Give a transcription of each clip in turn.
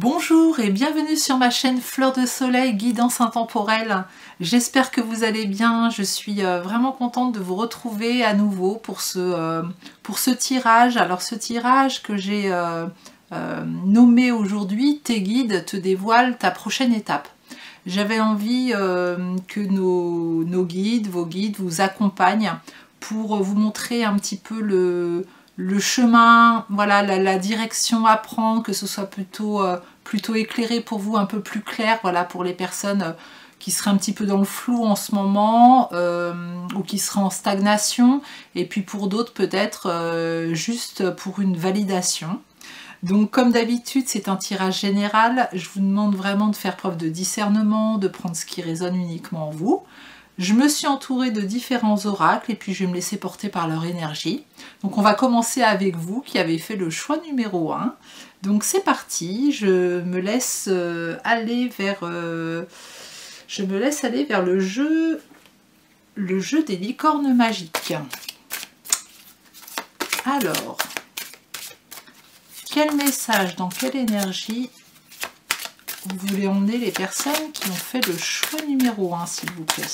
Bonjour et bienvenue sur ma chaîne Fleur de Soleil, guidance intemporelle. J'espère que vous allez bien. Je suis vraiment contente de vous retrouver à nouveau pour ce tirage. Alors ce tirage que j'ai nommé aujourd'hui, tes guides te dévoilent ta prochaine étape. J'avais envie que nos guides, vos guides vous accompagnent pour vous montrer un petit peu le chemin, voilà, la direction à prendre, que ce soit plutôt éclairé pour vous, un peu plus clair, voilà, pour les personnes qui seraient un petit peu dans le flou en ce moment, ou qui seraient en stagnation, et puis pour d'autres peut-être juste pour une validation. Donc comme d'habitude, c'est un tirage général, je vous demande vraiment de faire preuve de discernement, de prendre ce qui résonne uniquement en vous. Je me suis entourée de différents oracles et puis je vais me laisser porter par leur énergie. Donc on va commencer avec vous qui avez fait le choix numéro 1. Donc c'est parti, je me laisse aller vers le jeu des licornes magiques. Alors, quel message, dans quelle énergie vous voulez emmener les personnes qui ont fait le choix numéro 1, s'il vous plaît?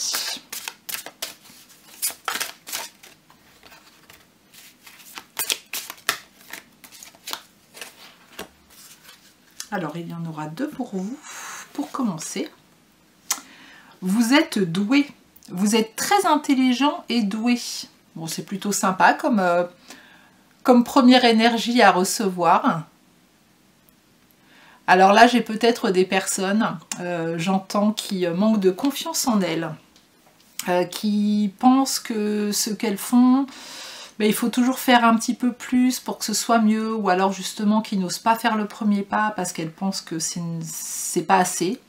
Alors, il y en aura 2 pour vous. Pour commencer, vous êtes doué. Vous êtes très intelligent et doué. Bon, c'est plutôt sympa comme première énergie à recevoir. Alors là, j'ai peut-être des personnes, j'entends, qui manquent de confiance en elles, qui pensent que ce qu'elles font, ben, il faut toujours faire un petit peu plus pour que ce soit mieux, ou alors justement qui n'osent pas faire le premier pas parce qu'elles pensent que c'est pas assez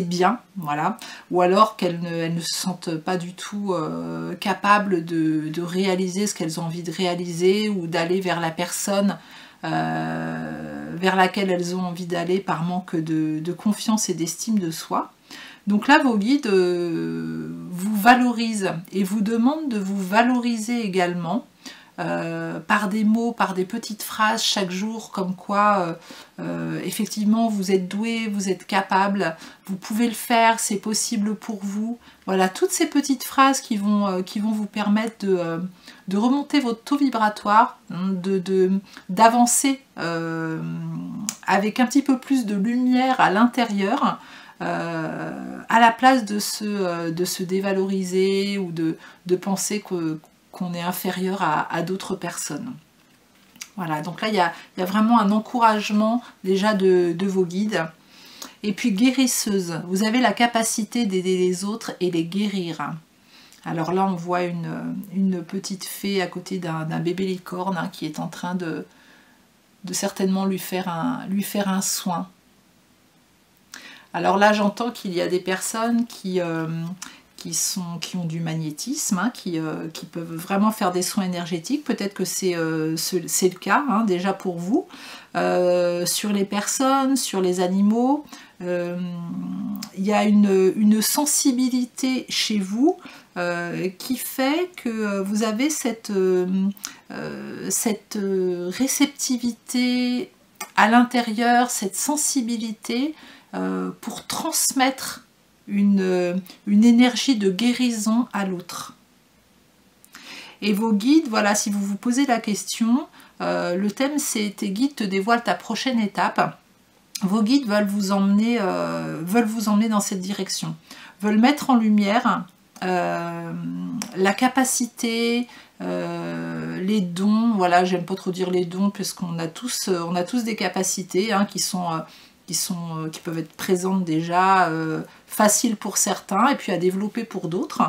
bien, voilà, ou alors qu'elles ne se sentent pas du tout capables de réaliser ce qu'elles ont envie de réaliser, ou d'aller vers la personne vers laquelle elles ont envie d'aller par manque de confiance et d'estime de soi. Donc là, vos guides vous valorisent et vous demandent de vous valoriser également par des mots, par des petites phrases chaque jour, comme quoi effectivement vous êtes doué, vous êtes capable, vous pouvez le faire, c'est possible pour vous. Voilà, toutes ces petites phrases qui vont vous permettre de remonter votre taux vibratoire, d'avancer avec un petit peu plus de lumière à l'intérieur, à la place de se dévaloriser ou de penser qu'on est inférieur à d'autres personnes. Voilà, donc là il y a vraiment un encouragement déjà de vos guides. Et puis guérisseuse, vous avez la capacité d'aider les autres et les guérir. Alors là on voit une petite fée à côté d'un bébé licorne, hein, qui est en train de certainement lui faire un soin. Alors là, j'entends qu'il y a des personnes qui ont du magnétisme, hein, qui peuvent vraiment faire des soins énergétiques. Peut-être que c'est le cas, hein, déjà pour vous. Sur les personnes, sur les animaux, il y a une sensibilité chez vous qui fait que vous avez cette réceptivité à l'intérieur, cette sensibilité pour transmettre une énergie de guérison à l'autre. Et vos guides, voilà, si vous vous posez la question, le thème c'est tes guides te dévoilent ta prochaine étape. Vos guides veulent vous emmener dans cette direction, veulent mettre en lumière la capacité, les dons. Voilà, j'aime pas trop dire les dons puisqu'on a tous des capacités, hein, qui peuvent être présentes déjà, faciles pour certains et puis à développer pour d'autres.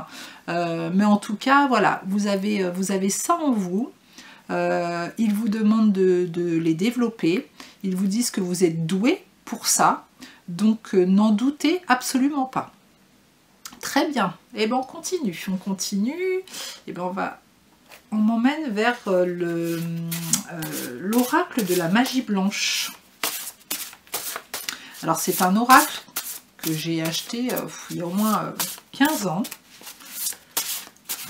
Mais en tout cas, voilà, vous avez ça en vous. Ils vous demandent de les développer. Ils vous disent que vous êtes doué pour ça. Donc n'en doutez absolument pas. Très bien. Et ben on continue. Et ben on m'emmène vers l'oracle de la magie blanche. Alors c'est un oracle que j'ai acheté il y a au moins 15 ans,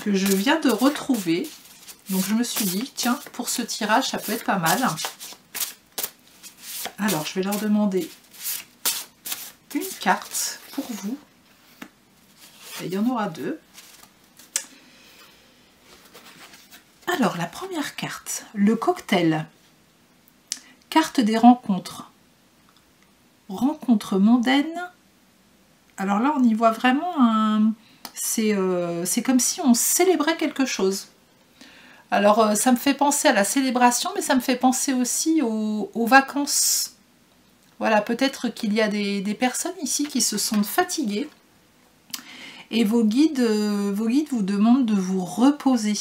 que je viens de retrouver. Donc je me suis dit, tiens, pour ce tirage, ça peut être pas mal. Alors, je vais leur demander une carte pour vous. Et il y en aura 2. Alors, la première carte, le cocktail. Carte des rencontres. Rencontre mondaine. Alors là, on y voit vraiment un... C'est comme si on célébrait quelque chose. Alors, ça me fait penser à la célébration, mais ça me fait penser aussi aux vacances. Voilà, peut-être qu'il y a des personnes ici qui se sentent fatiguées. Et vos guides vous demandent de vous reposer.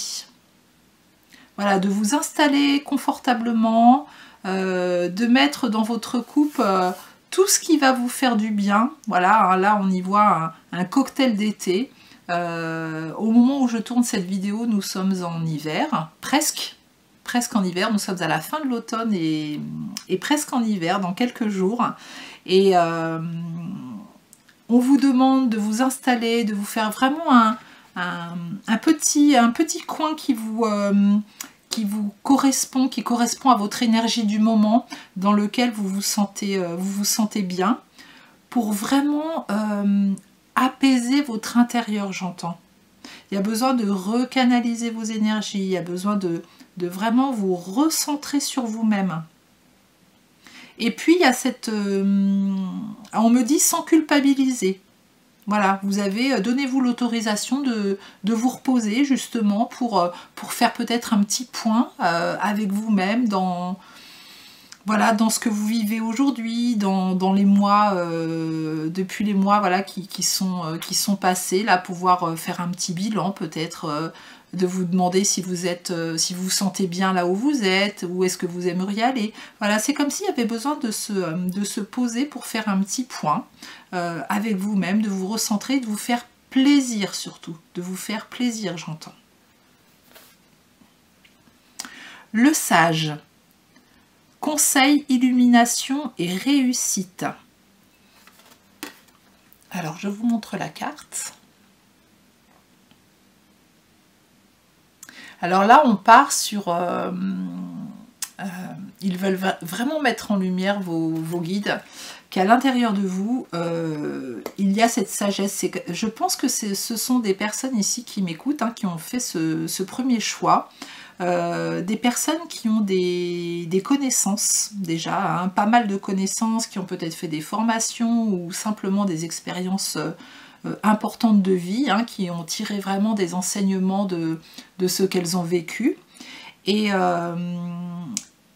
Voilà, de vous installer confortablement, de mettre dans votre coupe tout ce qui va vous faire du bien. Voilà, hein, là on y voit un cocktail d'été. Au moment où je tourne cette vidéo, nous sommes en hiver, presque en hiver. Nous sommes à la fin de l'automne et presque en hiver, dans quelques jours. Et on vous demande de vous installer, de vous faire vraiment un petit coin qui vous correspond, qui correspond à votre énergie du moment, dans lequel vous vous sentez bien, pour vraiment apaiser votre intérieur, j'entends. Il y a besoin de recanaliser vos énergies, il y a besoin de vraiment vous recentrer sur vous-même. Et puis il y a cette... on me dit sans culpabiliser. Voilà, vous avez, donnez-vous l'autorisation de vous reposer justement pour faire peut-être un petit point avec vous-même dans... Voilà, dans ce que vous vivez aujourd'hui, dans les mois, depuis les mois voilà, qui sont passés, là, pouvoir faire un petit bilan peut-être, de vous demander si vous vous sentez bien là où vous êtes, où est-ce que vous aimeriez aller. Voilà, c'est comme s'il y avait besoin de se poser pour faire un petit point avec vous-même, de vous recentrer, de vous faire plaisir surtout, de vous faire plaisir, j'entends. Le sage. Conseil, illumination et réussite. Alors, je vous montre la carte. Alors là, on part sur... ils veulent vraiment mettre en lumière vos guides, qu'à l'intérieur de vous, il y a cette sagesse. Je pense que ce sont des personnes ici qui m'écoutent, hein, qui ont fait ce premier choix. Des personnes qui ont des connaissances déjà, hein, pas mal de connaissances, qui ont peut-être fait des formations ou simplement des expériences importantes de vie, hein, qui ont tiré vraiment des enseignements de ce qu'elles ont vécu. Et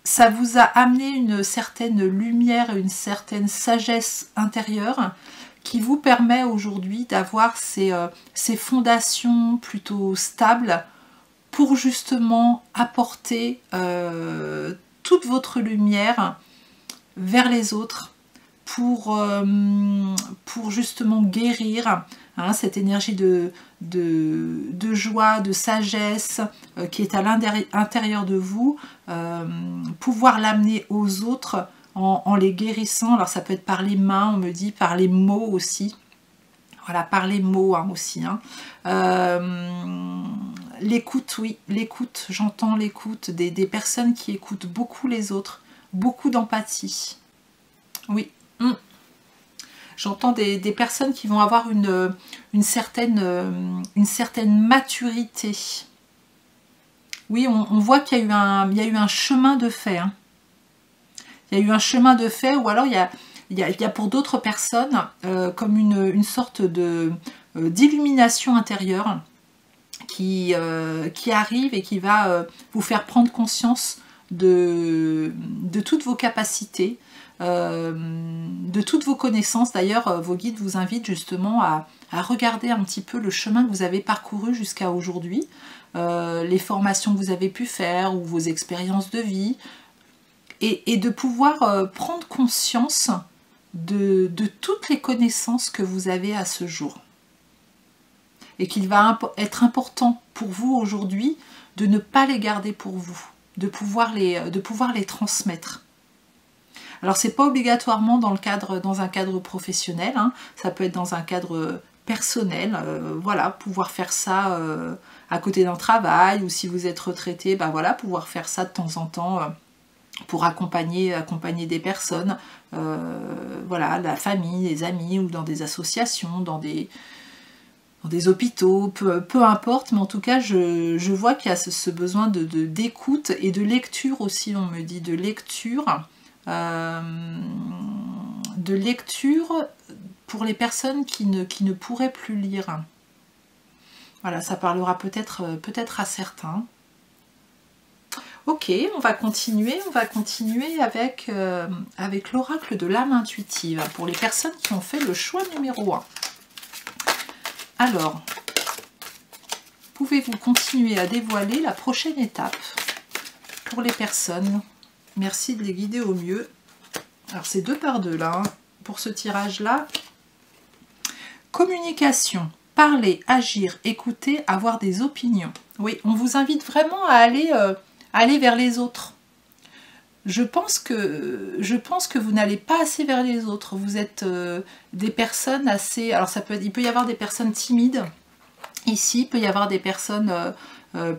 ça vous a amené une certaine lumière, une certaine sagesse intérieure qui vous permet aujourd'hui d'avoir ces fondations plutôt stables pour justement apporter toute votre lumière vers les autres, pour justement guérir, hein, cette énergie de joie, de sagesse qui est à l'intérieur de vous, pouvoir l'amener aux autres en les guérissant. Alors ça peut être par les mains, on me dit, par les mots aussi. Voilà, par les mots, hein, aussi. Hein. L'écoute, oui, l'écoute, j'entends l'écoute des personnes qui écoutent beaucoup les autres, beaucoup d'empathie. Oui. J'entends des personnes qui vont avoir une certaine maturité. Oui, on voit qu'il y a eu un chemin de fait. Hein. Il y a eu un chemin de fait, ou alors il y a pour d'autres personnes comme une sorte d'illumination intérieure qui arrive et qui va vous faire prendre conscience de toutes vos capacités, de toutes vos connaissances. D'ailleurs, vos guides vous invitent justement à regarder un petit peu le chemin que vous avez parcouru jusqu'à aujourd'hui, les formations que vous avez pu faire ou vos expériences de vie, et de pouvoir prendre conscience de toutes les connaissances que vous avez à ce jour. Et qu'il va être important pour vous aujourd'hui de ne pas les garder pour vous, de pouvoir les transmettre. Alors c'est pas obligatoirement dans un cadre professionnel, hein, ça peut être dans un cadre personnel, voilà, pouvoir faire ça à côté d'un travail, ou si vous êtes retraité, ben voilà, pouvoir faire ça de temps en temps pour accompagner des personnes, voilà, la famille, les amis, ou dans des associations, dans des hôpitaux, peu importe, mais en tout cas, je vois qu'il y a ce besoin d'écoute et de lecture aussi, on me dit, de lecture pour les personnes qui ne pourraient plus lire. Voilà, ça parlera peut-être à certains. Ok, on va continuer avec l'oracle de l'âme intuitive, pour les personnes qui ont fait le choix numéro 1. Alors, pouvez-vous continuer à dévoiler la prochaine étape pour les personnes? Merci de les guider au mieux. Alors, c'est 2 par 2 là, hein, pour ce tirage-là. Communication, parler, agir, écouter, avoir des opinions. Oui, on vous invite vraiment à aller vers les autres. Je pense que vous n'allez pas assez vers les autres. Vous êtes des personnes assez... Alors il peut y avoir des personnes timides. Ici, il peut y avoir des personnes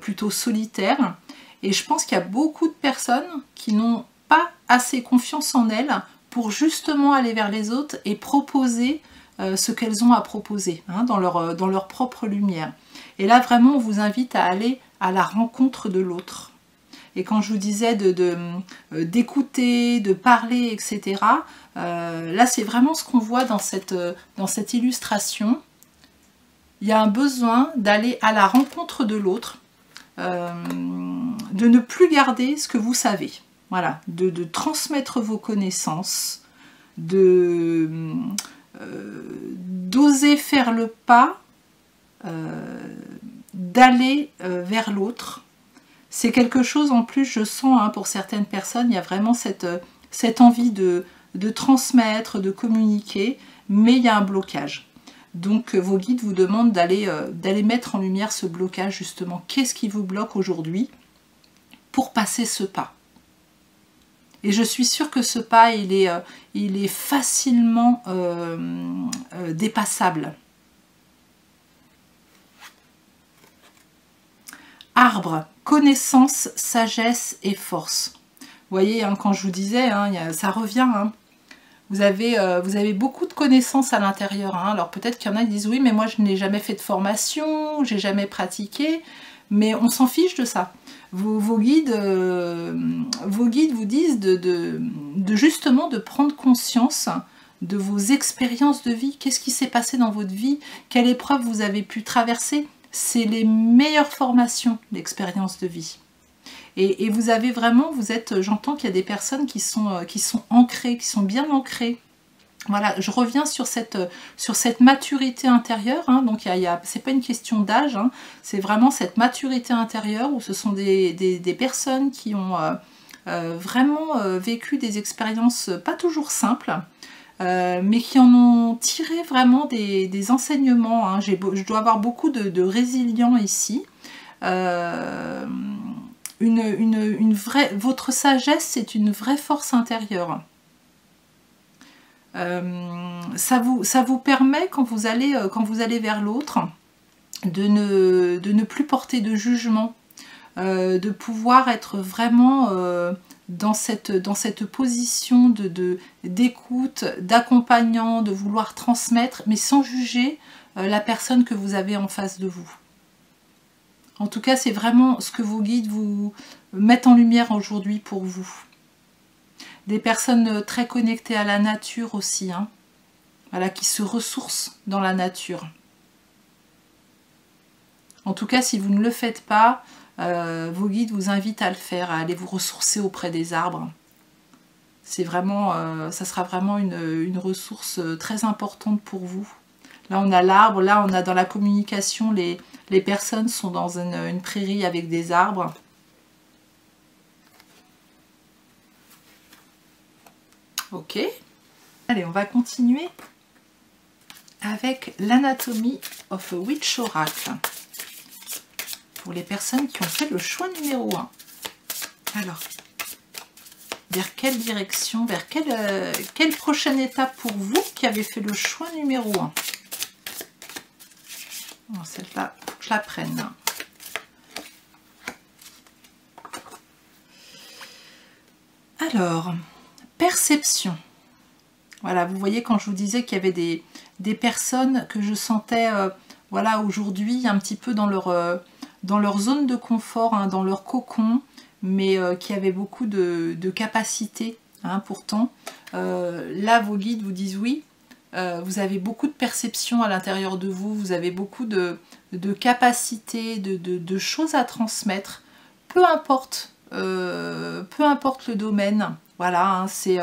plutôt solitaires. Et je pense qu'il y a beaucoup de personnes qui n'ont pas assez confiance en elles pour justement aller vers les autres et proposer ce qu'elles ont à proposer, hein, dans leur propre lumière. Et là, vraiment, on vous invite à aller à la rencontre de l'autre. Et quand je vous disais d'écouter, de parler, etc., là, c'est vraiment ce qu'on voit dans cette illustration. Il y a un besoin d'aller à la rencontre de l'autre, de ne plus garder ce que vous savez. Voilà, de transmettre vos connaissances, d'oser faire le pas, d'aller vers l'autre. C'est quelque chose, en plus, je sens, hein, pour certaines personnes, il y a vraiment cette envie de transmettre, de communiquer, mais il y a un blocage. Donc vos guides vous demandent d'aller mettre en lumière ce blocage, justement. Qu'est-ce qui vous bloque aujourd'hui pour passer ce pas? Et je suis sûre que ce pas, il est facilement dépassable. Arbre, connaissance, sagesse et force. Vous voyez, hein, quand je vous disais, hein, ça revient. Hein. Vous avez beaucoup de connaissances à l'intérieur. Hein. Alors peut-être qu'il y en a qui disent oui, mais moi je n'ai jamais fait de formation, j'ai jamais pratiqué, mais on s'en fiche de ça. Vos guides vous disent justement de prendre conscience de vos expériences de vie. Qu'est-ce qui s'est passé dans votre vie? Quelle épreuve vous avez pu traverser? C'est les meilleures formations d'expérience de vie. Et vous avez vraiment, j'entends qu'il y a des personnes qui sont ancrées, qui sont bien ancrées. Voilà, je reviens sur cette maturité intérieure, hein, donc c'est pas une question d'âge, hein, c'est vraiment cette maturité intérieure où ce sont des personnes qui ont vraiment vécu des expériences pas toujours simples, mais qui en ont tiré vraiment des enseignements. Hein. Je dois avoir beaucoup de résilients ici. Votre sagesse, c'est une vraie force intérieure. Ça vous permet, quand vous allez vers l'autre, de ne plus porter de jugement, de pouvoir être vraiment dans cette position d'écoute, d'accompagnant, de vouloir transmettre, mais sans juger la personne que vous avez en face de vous. En tout cas, c'est vraiment ce que vos guides vous mettent en lumière aujourd'hui pour vous. Des personnes très connectées à la nature aussi, hein. Voilà, qui se ressourcent dans la nature. En tout cas, si vous ne le faites pas, vos guides vous invitent à le faire, à aller vous ressourcer auprès des arbres. C'est vraiment, ça sera vraiment une ressource très importante pour vous. Là, on a l'arbre, là, on a dans la communication, les personnes sont dans une prairie avec des arbres. Ok. Allez, on va continuer avec l'anatomie of a witch oracle. Pour les personnes qui ont fait le choix numéro 1. Alors, vers quelle direction, vers quelle prochaine étape pour vous qui avez fait le choix numéro 1? Bon, celle-là, faut que je la prenne. Alors, perception. Voilà, vous voyez quand je vous disais qu'il y avait des personnes que je sentais, voilà, aujourd'hui un petit peu dans leur zone de confort, hein, dans leur cocon, mais qui avaient beaucoup de capacité, hein, pourtant. Là, vos guides vous disent oui, vous avez beaucoup de perception à l'intérieur de vous, vous avez beaucoup de capacité, de choses à transmettre, peu importe le domaine. Voilà, hein, c'est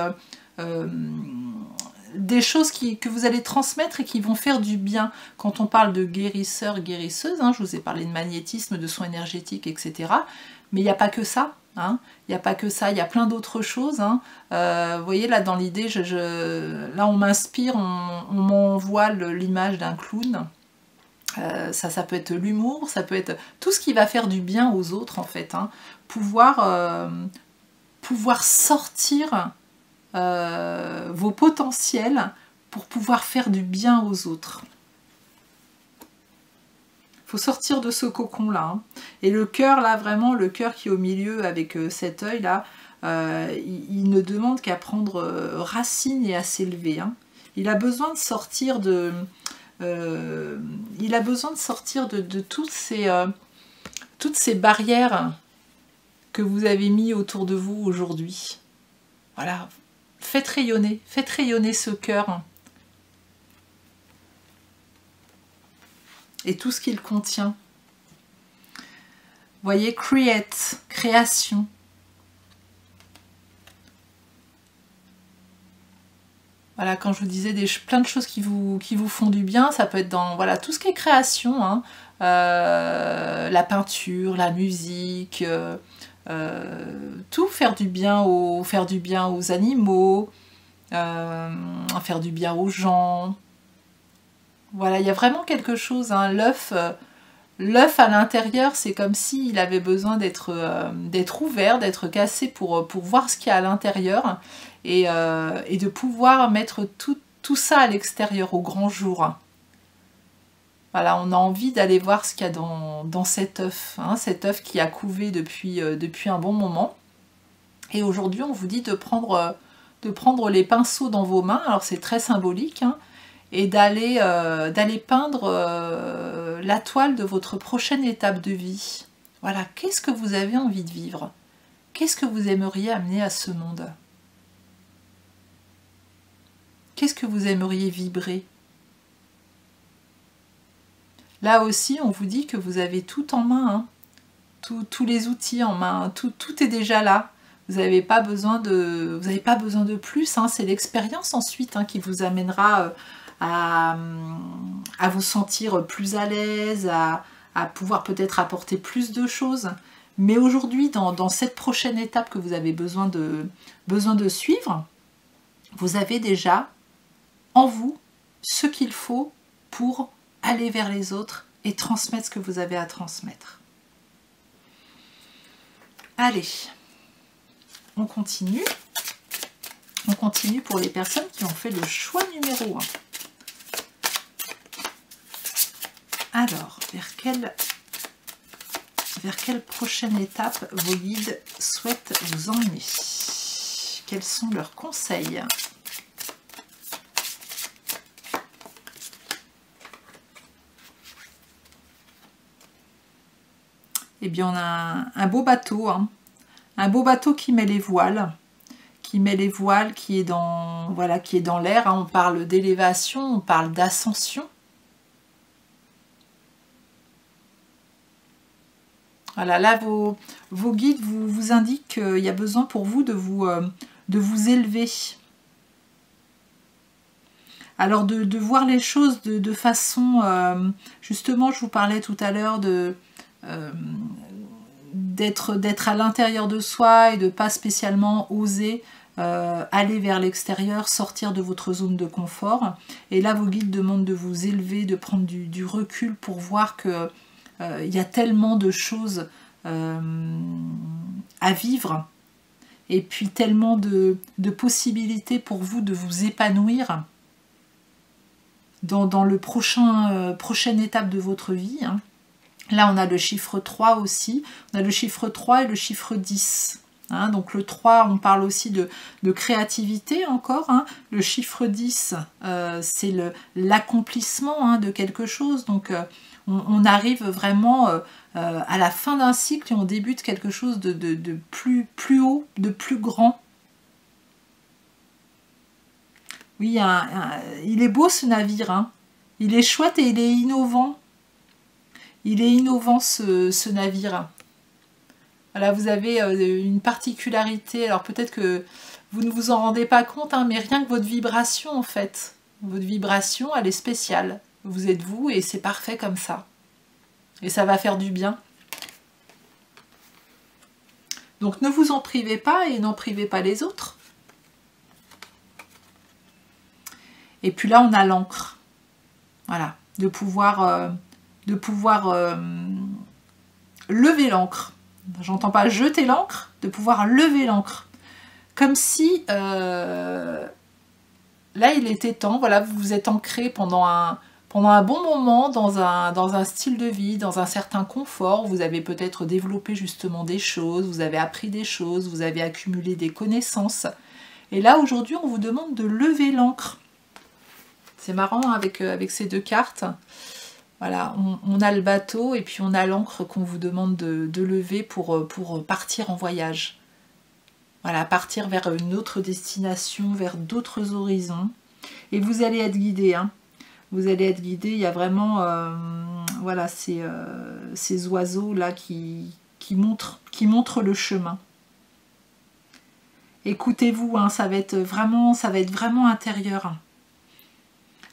des choses que vous allez transmettre et qui vont faire du bien. Quand on parle de guérisseur, guérisseuse, hein, je vous ai parlé de magnétisme, de soins énergétiques, etc. Mais il n'y a pas que ça. Hein. Il n'y a pas que ça, il y a plein d'autres choses. Hein. Vous voyez, là, dans l'idée, là, on m'inspire, on m'envoie l'image d'un clown. Ça peut être l'humour, ça peut être tout ce qui va faire du bien aux autres, en fait. Hein. Pouvoir sortir vos potentiels pour pouvoir faire du bien aux autres. Il faut sortir de ce cocon-là. Hein. Et le cœur, là, vraiment, le cœur qui est au milieu avec cet œil-là, il ne demande qu'à prendre racine et à s'élever. Hein. Il a besoin de sortir de... toutes ces barrières que vous avez mis autour de vous aujourd'hui. Voilà. Faites rayonner ce cœur et tout ce qu'il contient. Vous voyez, create, création. Voilà, quand je vous disais plein de choses qui vous font du bien, ça peut être dans voilà, tout ce qui est création, hein, la peinture, la musique, tout, faire du bien aux animaux, faire du bien aux gens. Voilà, il y a vraiment quelque chose, hein, l'œuf à l'intérieur, c'est comme s'il avait besoin d'être ouvert, d'être cassé pour voir ce qu'il y a à l'intérieur et de pouvoir mettre tout ça à l'extérieur, au grand jour. Voilà, on a envie d'aller voir ce qu'il y a dans cet œuf, hein, cet œuf qui a couvé depuis un bon moment. Et aujourd'hui, on vous dit de prendre les pinceaux dans vos mains, alors c'est très symbolique, hein, et d'aller peindre la toile de votre prochaine étape de vie. Voilà, qu'est-ce que vous avez envie de vivre? Qu'est-ce que vous aimeriez amener à ce monde? Qu'est-ce que vous aimeriez vibrer? Là aussi, on vous dit que vous avez tout en main, hein. Tous les outils en main, tout est déjà là. Vous n'avez pas besoin de plus, hein. C'est l'expérience ensuite, hein, qui vous amènera à vous sentir plus à l'aise, à pouvoir peut-être apporter plus de choses. Mais aujourd'hui, dans cette prochaine étape que vous avez besoin de suivre, vous avez déjà en vous ce qu'il faut pour aller vers les autres et transmettre ce que vous avez à transmettre. Allez, on continue. On continue pour les personnes qui ont fait le choix numéro 1. Alors, vers quelle prochaine étape vos guides souhaitent vous emmener? Quels sont leurs conseils? Eh bien, on a un beau bateau, hein. Un beau bateau qui met les voiles, qui est dans l'air, hein. On parle d'élévation, on parle d'ascension. Voilà, là, vos guides vous indiquent qu'il y a besoin pour vous de vous élever. Alors, de voir les choses de façon... justement, je vous parlais tout à l'heure d'être à l'intérieur de soi et de ne pas spécialement oser aller vers l'extérieur, sortir de votre zone de confort. Et là, vos guides demandent de vous élever, de prendre du recul pour voir que il y a tellement de choses à vivre et puis tellement de possibilités pour vous de vous épanouir dans le prochaine étape de votre vie, hein. Là, on a le chiffre 3 aussi. On a le chiffre 3 et le chiffre 10. Hein, donc le 3, on parle aussi de créativité encore. Hein. Le chiffre 10, c'est l'accomplissement hein, de quelque chose. Donc on arrive vraiment à la fin d'un cycle et on débute quelque chose de plus haut, de plus grand. Oui, il est beau ce navire. Hein. Il est chouette et il est innovant. Il est innovant ce navire. Voilà, vous avez une particularité, alors peut-être que vous ne vous en rendez pas compte, hein, mais rien que votre vibration en fait, votre vibration elle est spéciale. Vous êtes vous et c'est parfait comme ça. Et ça va faire du bien. Donc ne vous en privez pas et n'en privez pas les autres. Et puis là on a l'encre. Voilà, de pouvoir lever l'encre. J'entends pas jeter l'encre, de pouvoir lever l'encre. Comme si, là il était temps, voilà, vous vous êtes ancré pendant un bon moment dans un style de vie, dans un certain confort, vous avez peut-être développé justement des choses, vous avez appris des choses, vous avez accumulé des connaissances. Et là aujourd'hui on vous demande de lever l'encre. C'est marrant hein, avec ces deux cartes. Voilà, on a le bateau et puis on a l'encre qu'on vous demande de lever pour partir en voyage. Voilà, partir vers une autre destination, vers d'autres horizons. Et vous allez être guidé. Hein. Vous allez être guidé. Il y a vraiment voilà, ces oiseaux-là qui montrent le chemin. Écoutez-vous, hein, ça va être vraiment intérieur.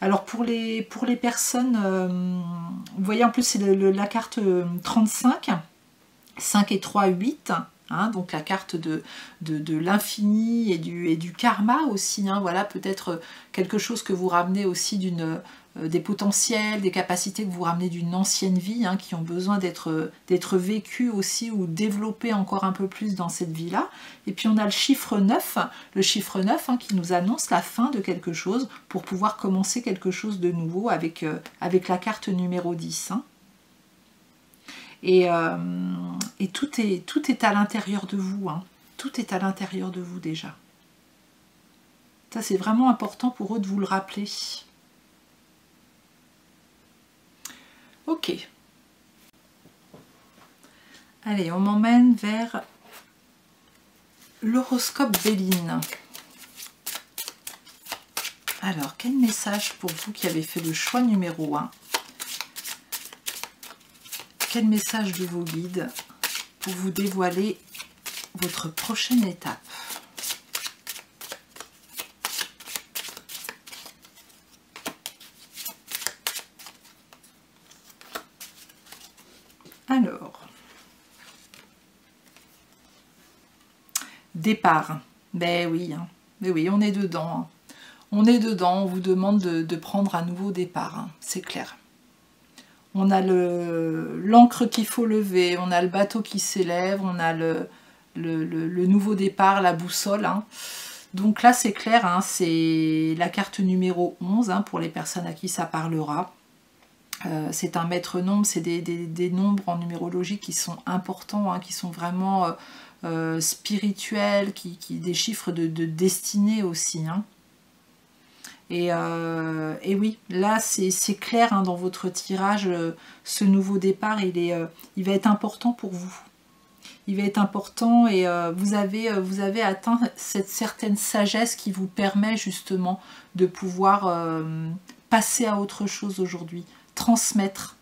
Alors pour les personnes, vous voyez en plus c'est la carte 35, 5 et 3, 8, hein, donc la carte de l'infini et du karma aussi, hein, voilà peut-être quelque chose que vous ramenez aussi des potentiels, des capacités que vous ramenez d'une ancienne vie, hein, qui ont besoin d'être vécues aussi ou développées encore un peu plus dans cette vie-là. Et puis on a le chiffre 9 hein, qui nous annonce la fin de quelque chose pour pouvoir commencer quelque chose de nouveau avec la carte numéro 10. Hein. Et tout est à l'intérieur de vous. Hein. Tout est à l'intérieur de vous déjà. Ça c'est vraiment important pour eux de vous le rappeler. Ok. Allez, on m'emmène vers l'horoscope Béline. Alors, quel message pour vous qui avez fait le choix numéro 1? Quel message de vos guides pour vous dévoiler votre prochaine étape? Alors, départ. Ben oui, hein. Ben oui, on est dedans. Hein. On est dedans, on vous demande de prendre un nouveau départ, hein. C'est clair. On a l'encre qu'il faut lever, on a le bateau qui s'élève, on a le nouveau départ, la boussole. Hein. Donc là, c'est clair, hein, c'est la carte numéro 11 hein, pour les personnes à qui ça parlera. C'est un maître nombre, c'est des nombres en numérologie qui sont importants, hein, qui sont vraiment spirituels, des chiffres de destinée aussi. Hein. Et oui, là c'est clair hein, dans votre tirage, ce nouveau départ, il va être important pour vous. Il va être important et vous avez atteint cette certaine sagesse qui vous permet justement de pouvoir passer à autre chose aujourd'hui. Transmettre.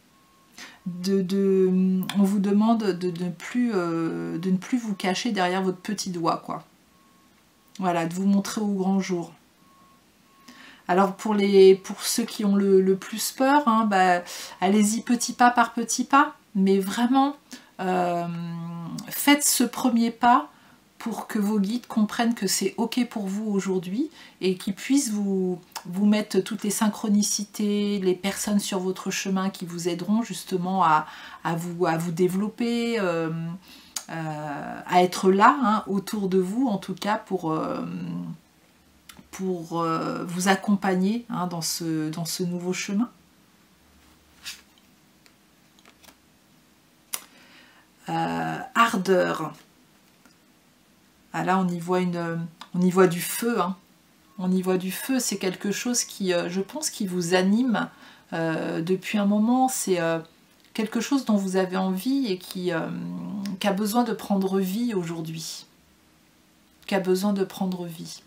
On vous demande de ne plus vous cacher derrière votre petit doigt, quoi. Voilà, de vous montrer au grand jour. Alors pour ceux qui ont le plus peur, hein, bah, allez-y petit pas par petit pas, mais vraiment faites ce premier pas pour que vos guides comprennent que c'est ok pour vous aujourd'hui et qu'ils puissent vous mettre toutes les synchronicités, les personnes sur votre chemin qui vous aideront justement à vous développer, à être là hein, autour de vous en tout cas pour vous accompagner hein, dans ce nouveau chemin. Ardeur. Ah là, on y voit du feu, hein. On y voit du feu, c'est quelque chose qui, je pense, qui vous anime depuis un moment. C'est quelque chose dont vous avez envie et qui a besoin de prendre vie aujourd'hui. Qui a besoin de prendre vie.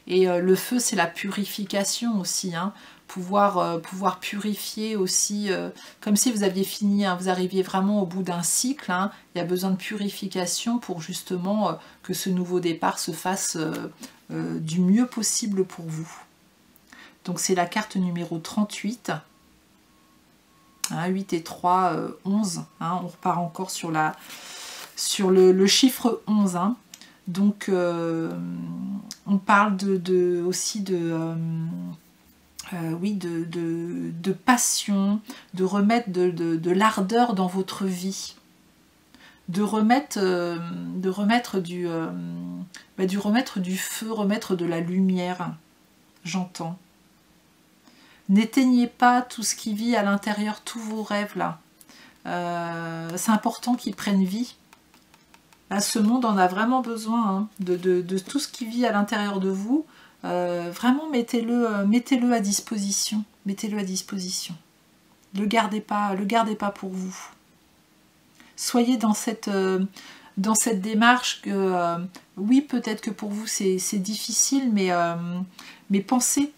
Et le feu, c'est la purification aussi, hein. Pouvoir purifier aussi, comme si vous aviez fini, hein, vous arriviez vraiment au bout d'un cycle, hein. Il y a besoin de purification pour justement que ce nouveau départ se fasse du mieux possible pour vous. Donc c'est la carte numéro 38. Hein, 8 et 3, 11. Hein, on repart encore sur le chiffre 11. Hein. Donc on parle aussi de passion, de remettre de l'ardeur dans votre vie, de remettre du feu, remettre de la lumière, j'entends. N'éteignez pas tout ce qui vit à l'intérieur, tous vos rêves là. C'est important qu'ils prennent vie. Là, ce monde en a vraiment besoin, hein, de tout ce qui vit à l'intérieur de vous. Vraiment, mettez-le à disposition. Mettez-le à disposition. Le gardez pas pour vous. Soyez dans cette démarche que, oui, peut-être que pour vous c'est difficile, mais pensez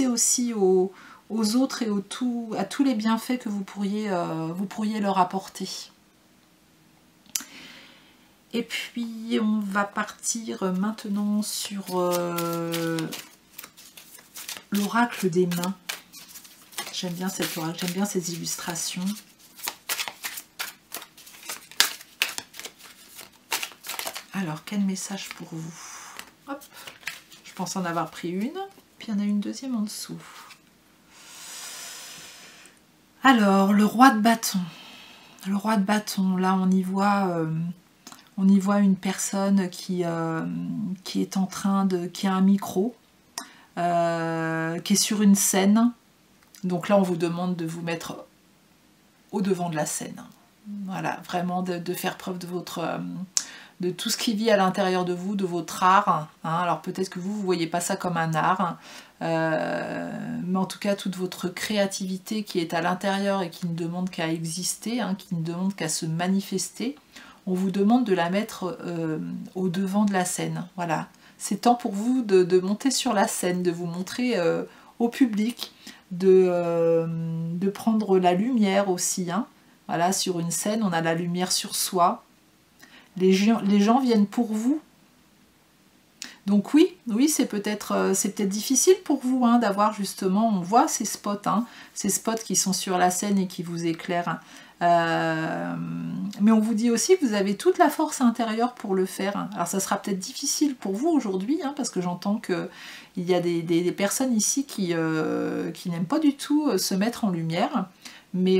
aussi aux autres et à tous les bienfaits que vous pourriez leur apporter. Et puis on va partir maintenant sur l'oracle des mains. J'aime bien cet oracle, j'aime bien ces illustrations. Alors, quel message pour vous? Hop, je pense en avoir pris une, puis il y en a une deuxième en dessous. Alors, le roi de bâton. Le roi de bâton, là on y voit une personne qui est en train qui a un micro, qui est sur une scène. Donc là, on vous demande de vous mettre au devant de la scène. Voilà, vraiment de faire preuve de tout ce qui vit à l'intérieur de vous, de votre art. Hein. Alors peut-être que vous ne voyez pas ça comme un art, mais en tout cas, toute votre créativité qui est à l'intérieur et qui ne demande qu'à exister, hein, qui ne demande qu'à se manifester, on vous demande de la mettre au devant de la scène. Voilà, c'est temps pour vous de monter sur la scène, de vous montrer au public, de prendre la lumière aussi. Hein. Voilà, sur une scène, on a la lumière sur soi. Les gens viennent pour vous. Donc oui, c'est peut-être difficile pour vous, hein, d'avoir justement, on voit ces spots qui sont sur la scène et qui vous éclairent. Mais on vous dit aussi que vous avez toute la force intérieure pour le faire. Alors ça sera peut-être difficile pour vous aujourd'hui, hein, parce que j'entends qu'il y a des personnes ici qui n'aiment pas du tout se mettre en lumière. Mais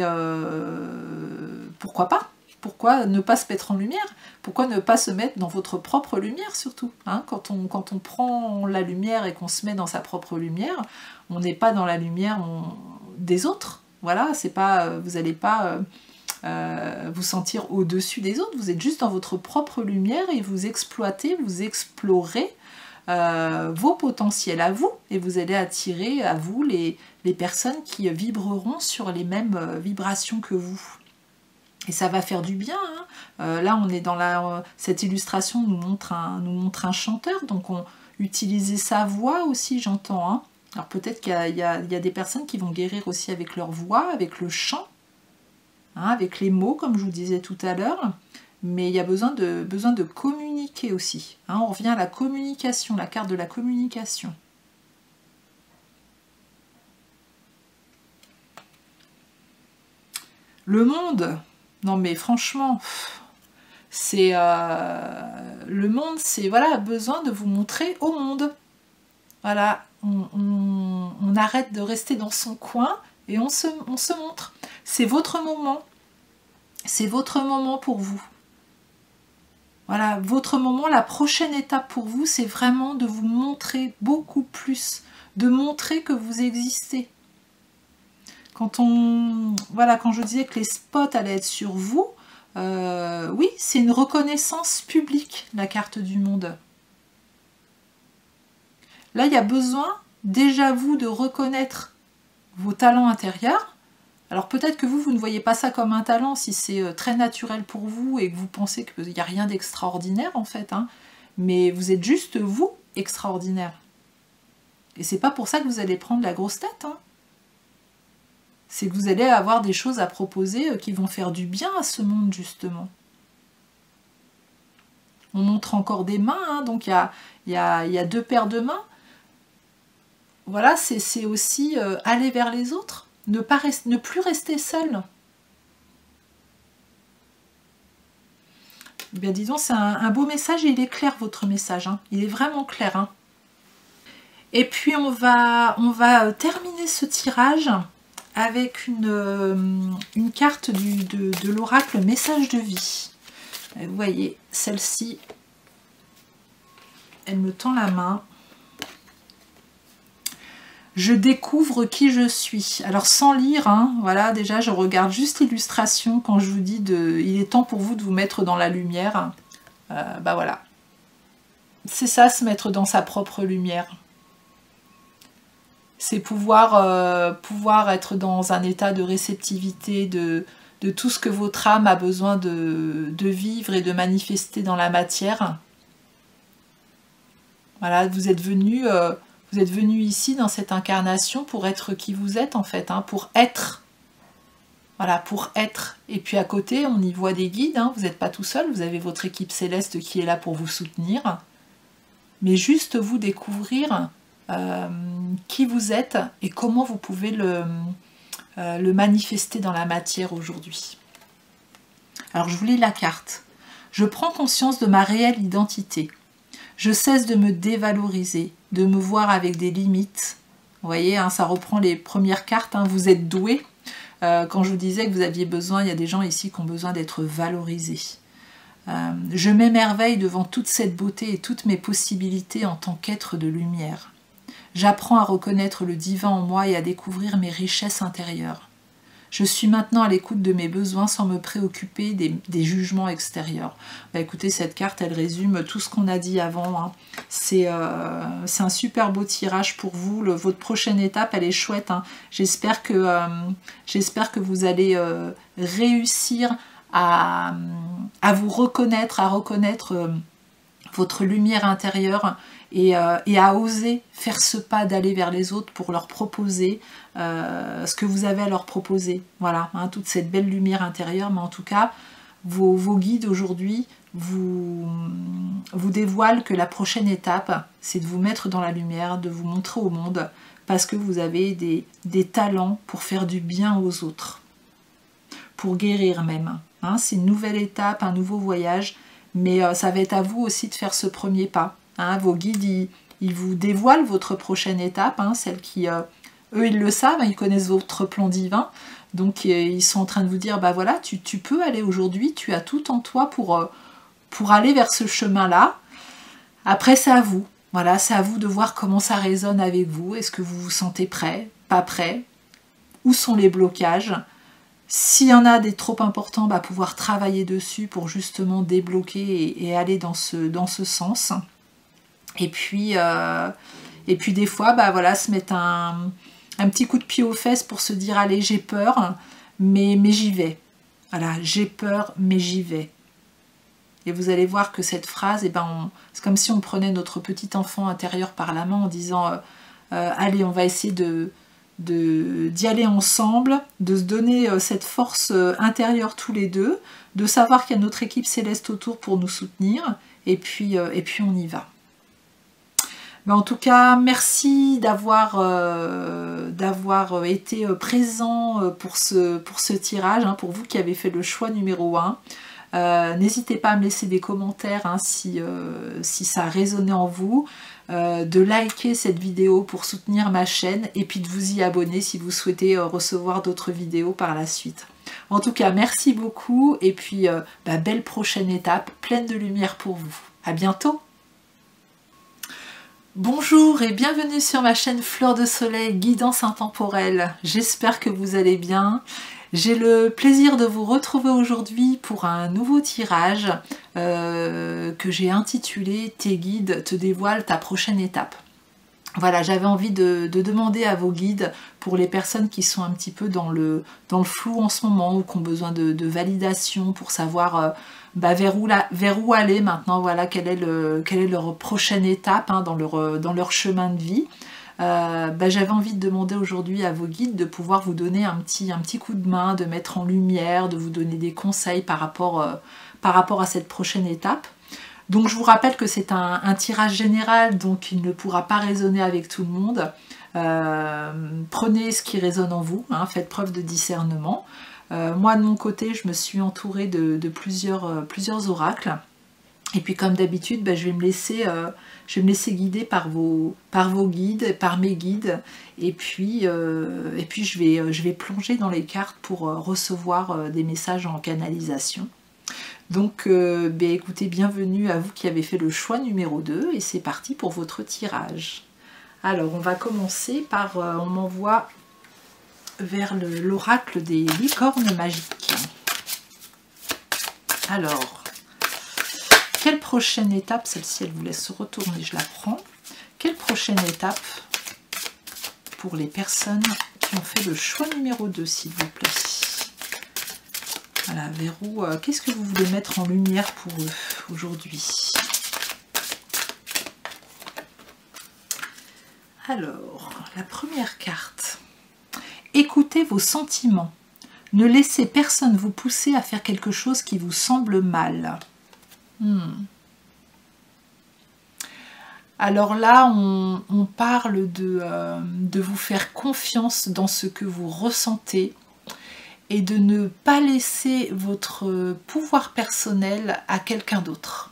pourquoi pas? Pourquoi ne pas se mettre en lumière? Pourquoi ne pas se mettre dans votre propre lumière surtout, hein? Quand on prend la lumière et qu'on se met dans sa propre lumière, on n'est pas dans la lumière des autres. Voilà, c'est pas, vous n'allez pas vous sentir au-dessus des autres, vous êtes juste dans votre propre lumière et vous exploitez, vous explorez vos potentiels à vous, et vous allez attirer à vous les personnes qui vibreront sur les mêmes vibrations que vous. Et ça va faire du bien. Hein. Là, on est dans cette illustration nous montre un chanteur, donc utilisez sa voix aussi, j'entends. Hein. Alors peut-être qu'il y a des personnes qui vont guérir aussi avec leur voix, avec le chant, hein, avec les mots, comme je vous disais tout à l'heure. Mais il y a besoin de communiquer aussi. Hein. On revient à la communication, la carte de la communication. Le monde. Non mais franchement, c'est le monde, c'est voilà, besoin de vous montrer au monde. Voilà, on arrête de rester dans son coin et on se montre. C'est votre moment. C'est votre moment pour vous. Voilà, votre moment, la prochaine étape pour vous, c'est vraiment de vous montrer beaucoup plus, de montrer que vous existez. Quand je disais que les spots allaient être sur vous, Oui, c'est une reconnaissance publique, la carte du monde. Là, il y a besoin, déjà vous, de reconnaître vos talents intérieurs. Alors peut-être que vous ne voyez pas ça comme un talent si c'est très naturel pour vous et que vous pensez qu'il n'y a rien d'extraordinaire en fait. Hein. Mais vous êtes juste, vous, extraordinaire. Et c'est pas pour ça que vous allez prendre la grosse tête. Hein. C'est que vous allez avoir des choses à proposer qui vont faire du bien à ce monde, justement. On montre encore des mains, hein, donc il y a 2 paires de mains. Voilà, c'est aussi aller vers les autres, ne plus rester seul. Eh bien, disons, c'est un beau message et il est clair, votre message. Hein. Il est vraiment clair. Hein. Et puis, on va terminer ce tirage avec une carte de l'oracle Message de vie. Vous voyez, celle-ci, elle me tend la main. Je découvre qui je suis. Alors sans lire, hein, voilà, déjà je regarde juste l'illustration quand je vous dis il est temps pour vous de vous mettre dans la lumière. Bah voilà. C'est ça, se mettre dans sa propre lumière. C'est pouvoir être dans un état de réceptivité de tout ce que votre âme a besoin de vivre et de manifester dans la matière. Voilà, vous êtes venu ici dans cette incarnation pour être qui vous êtes en fait, hein, pour être. Voilà, pour être. Et puis à côté, on y voit des guides, hein, vous n'êtes pas tout seul, vous avez votre équipe céleste qui est là pour vous soutenir. Mais juste vous découvrir qui vous êtes et comment vous pouvez le manifester dans la matière aujourd'hui. Alors je vous lis la carte. Je prends conscience de ma réelle identité. Je cesse de me dévaloriser, de me voir avec des limites. Vous voyez, hein, ça reprend les premières cartes. Hein, vous êtes doué. Quand je vous disais que vous aviez besoin, il y a des gens ici qui ont besoin d'être valorisés. Je m'émerveille devant toute cette beauté et toutes mes possibilités en tant qu'être de lumière. J'apprends à reconnaître le divin en moi et à découvrir mes richesses intérieures. Je suis maintenant à l'écoute de mes besoins sans me préoccuper des jugements extérieurs. Bah écoutez, cette carte, elle résume tout ce qu'on a dit avant. Hein. C'est un super beau tirage pour vous. Votre prochaine étape, elle est chouette. Hein. J'espère que vous allez réussir à vous reconnaître, votre lumière intérieure et à oser faire ce pas d'aller vers les autres pour leur proposer ce que vous avez à leur proposer. Voilà, hein, toute cette belle lumière intérieure, mais en tout cas, vos guides aujourd'hui vous dévoilent que la prochaine étape, c'est de vous mettre dans la lumière, de vous montrer au monde, parce que vous avez des talents pour faire du bien aux autres, pour guérir même. Hein, c'est une nouvelle étape, un nouveau voyage, mais ça va être à vous aussi de faire ce premier pas. Hein, vos guides, ils vous dévoilent votre prochaine étape, hein, celle qui, eux, ils le savent, hein, ils connaissent votre plan divin, donc ils sont en train de vous dire, bah voilà, tu peux aller aujourd'hui, tu as tout en toi pour aller vers ce chemin-là. Après, c'est à vous. Voilà, c'est à vous de voir comment ça résonne avec vous. Est-ce que vous vous sentez prêt, pas prêt? Où sont les blocages? S'il y en a des trop importants, bah, pouvoir travailler dessus pour justement débloquer et aller dans ce sens. Et puis des fois, bah, voilà, se mettre un petit coup de pied aux fesses pour se dire, allez, j'ai peur, mais j'y vais. Voilà, j'ai peur, mais j'y vais. Et vous allez voir que cette phrase, eh ben, c'est comme si on prenait notre petit enfant intérieur par la main en disant, allez, on va essayer d'y aller ensemble, de se donner cette force intérieure tous les deux, de savoir qu'il y a notre équipe céleste autour pour nous soutenir, et puis on y va. Ben en tout cas, merci d'avoir été présent pour ce tirage, hein, pour vous qui avez fait le choix numéro 1. N'hésitez pas à me laisser des commentaires hein, si ça a résonné en vous, de liker cette vidéo pour soutenir ma chaîne et puis de vous y abonner si vous souhaitez recevoir d'autres vidéos par la suite. En tout cas, merci beaucoup et puis belle prochaine étape, pleine de lumière pour vous. À bientôt! Bonjour et bienvenue sur ma chaîne Fleur de Soleil, guidance intemporelle. J'espère que vous allez bien. J'ai le plaisir de vous retrouver aujourd'hui pour un nouveau tirage que j'ai intitulé « Tes guides te dévoilent ta prochaine étape ». Voilà, j'avais envie de demander à vos guides, pour les personnes qui sont un petit peu dans le flou en ce moment, ou qui ont besoin de validation pour savoir vers où aller maintenant, voilà, quelle est leur prochaine étape hein, dans leur chemin de vie. J'avais envie de demander aujourd'hui à vos guides de pouvoir vous donner un petit coup de main, de mettre en lumière, de vous donner des conseils par rapport à cette prochaine étape. Donc je vous rappelle que c'est un tirage général, donc il ne pourra pas résonner avec tout le monde. Prenez ce qui résonne en vous, hein, faites preuve de discernement. Moi de mon côté, je me suis entourée de plusieurs oracles. Et puis comme d'habitude, je vais me laisser guider par vos guides, par mes guides. Et puis je vais plonger dans les cartes pour recevoir des messages en canalisation. Donc écoutez, bienvenue à vous qui avez fait le choix numéro 2 et c'est parti pour votre tirage. Alors on va commencer par, on m'envoie vers l'oracle des licornes magiques. Alors, quelle prochaine étape, celle-ci elle vous laisse se retourner, je la prends. Quelle prochaine étape pour les personnes qui ont fait le choix numéro 2, s'il vous plaît? Voilà, vers où, qu'est-ce que vous voulez mettre en lumière pour eux aujourd'hui? Alors, la première carte. Écoutez vos sentiments. Ne laissez personne vous pousser à faire quelque chose qui vous semble mal. Alors là, on parle de vous faire confiance dans ce que vous ressentez, et de ne pas laisser votre pouvoir personnel à quelqu'un d'autre.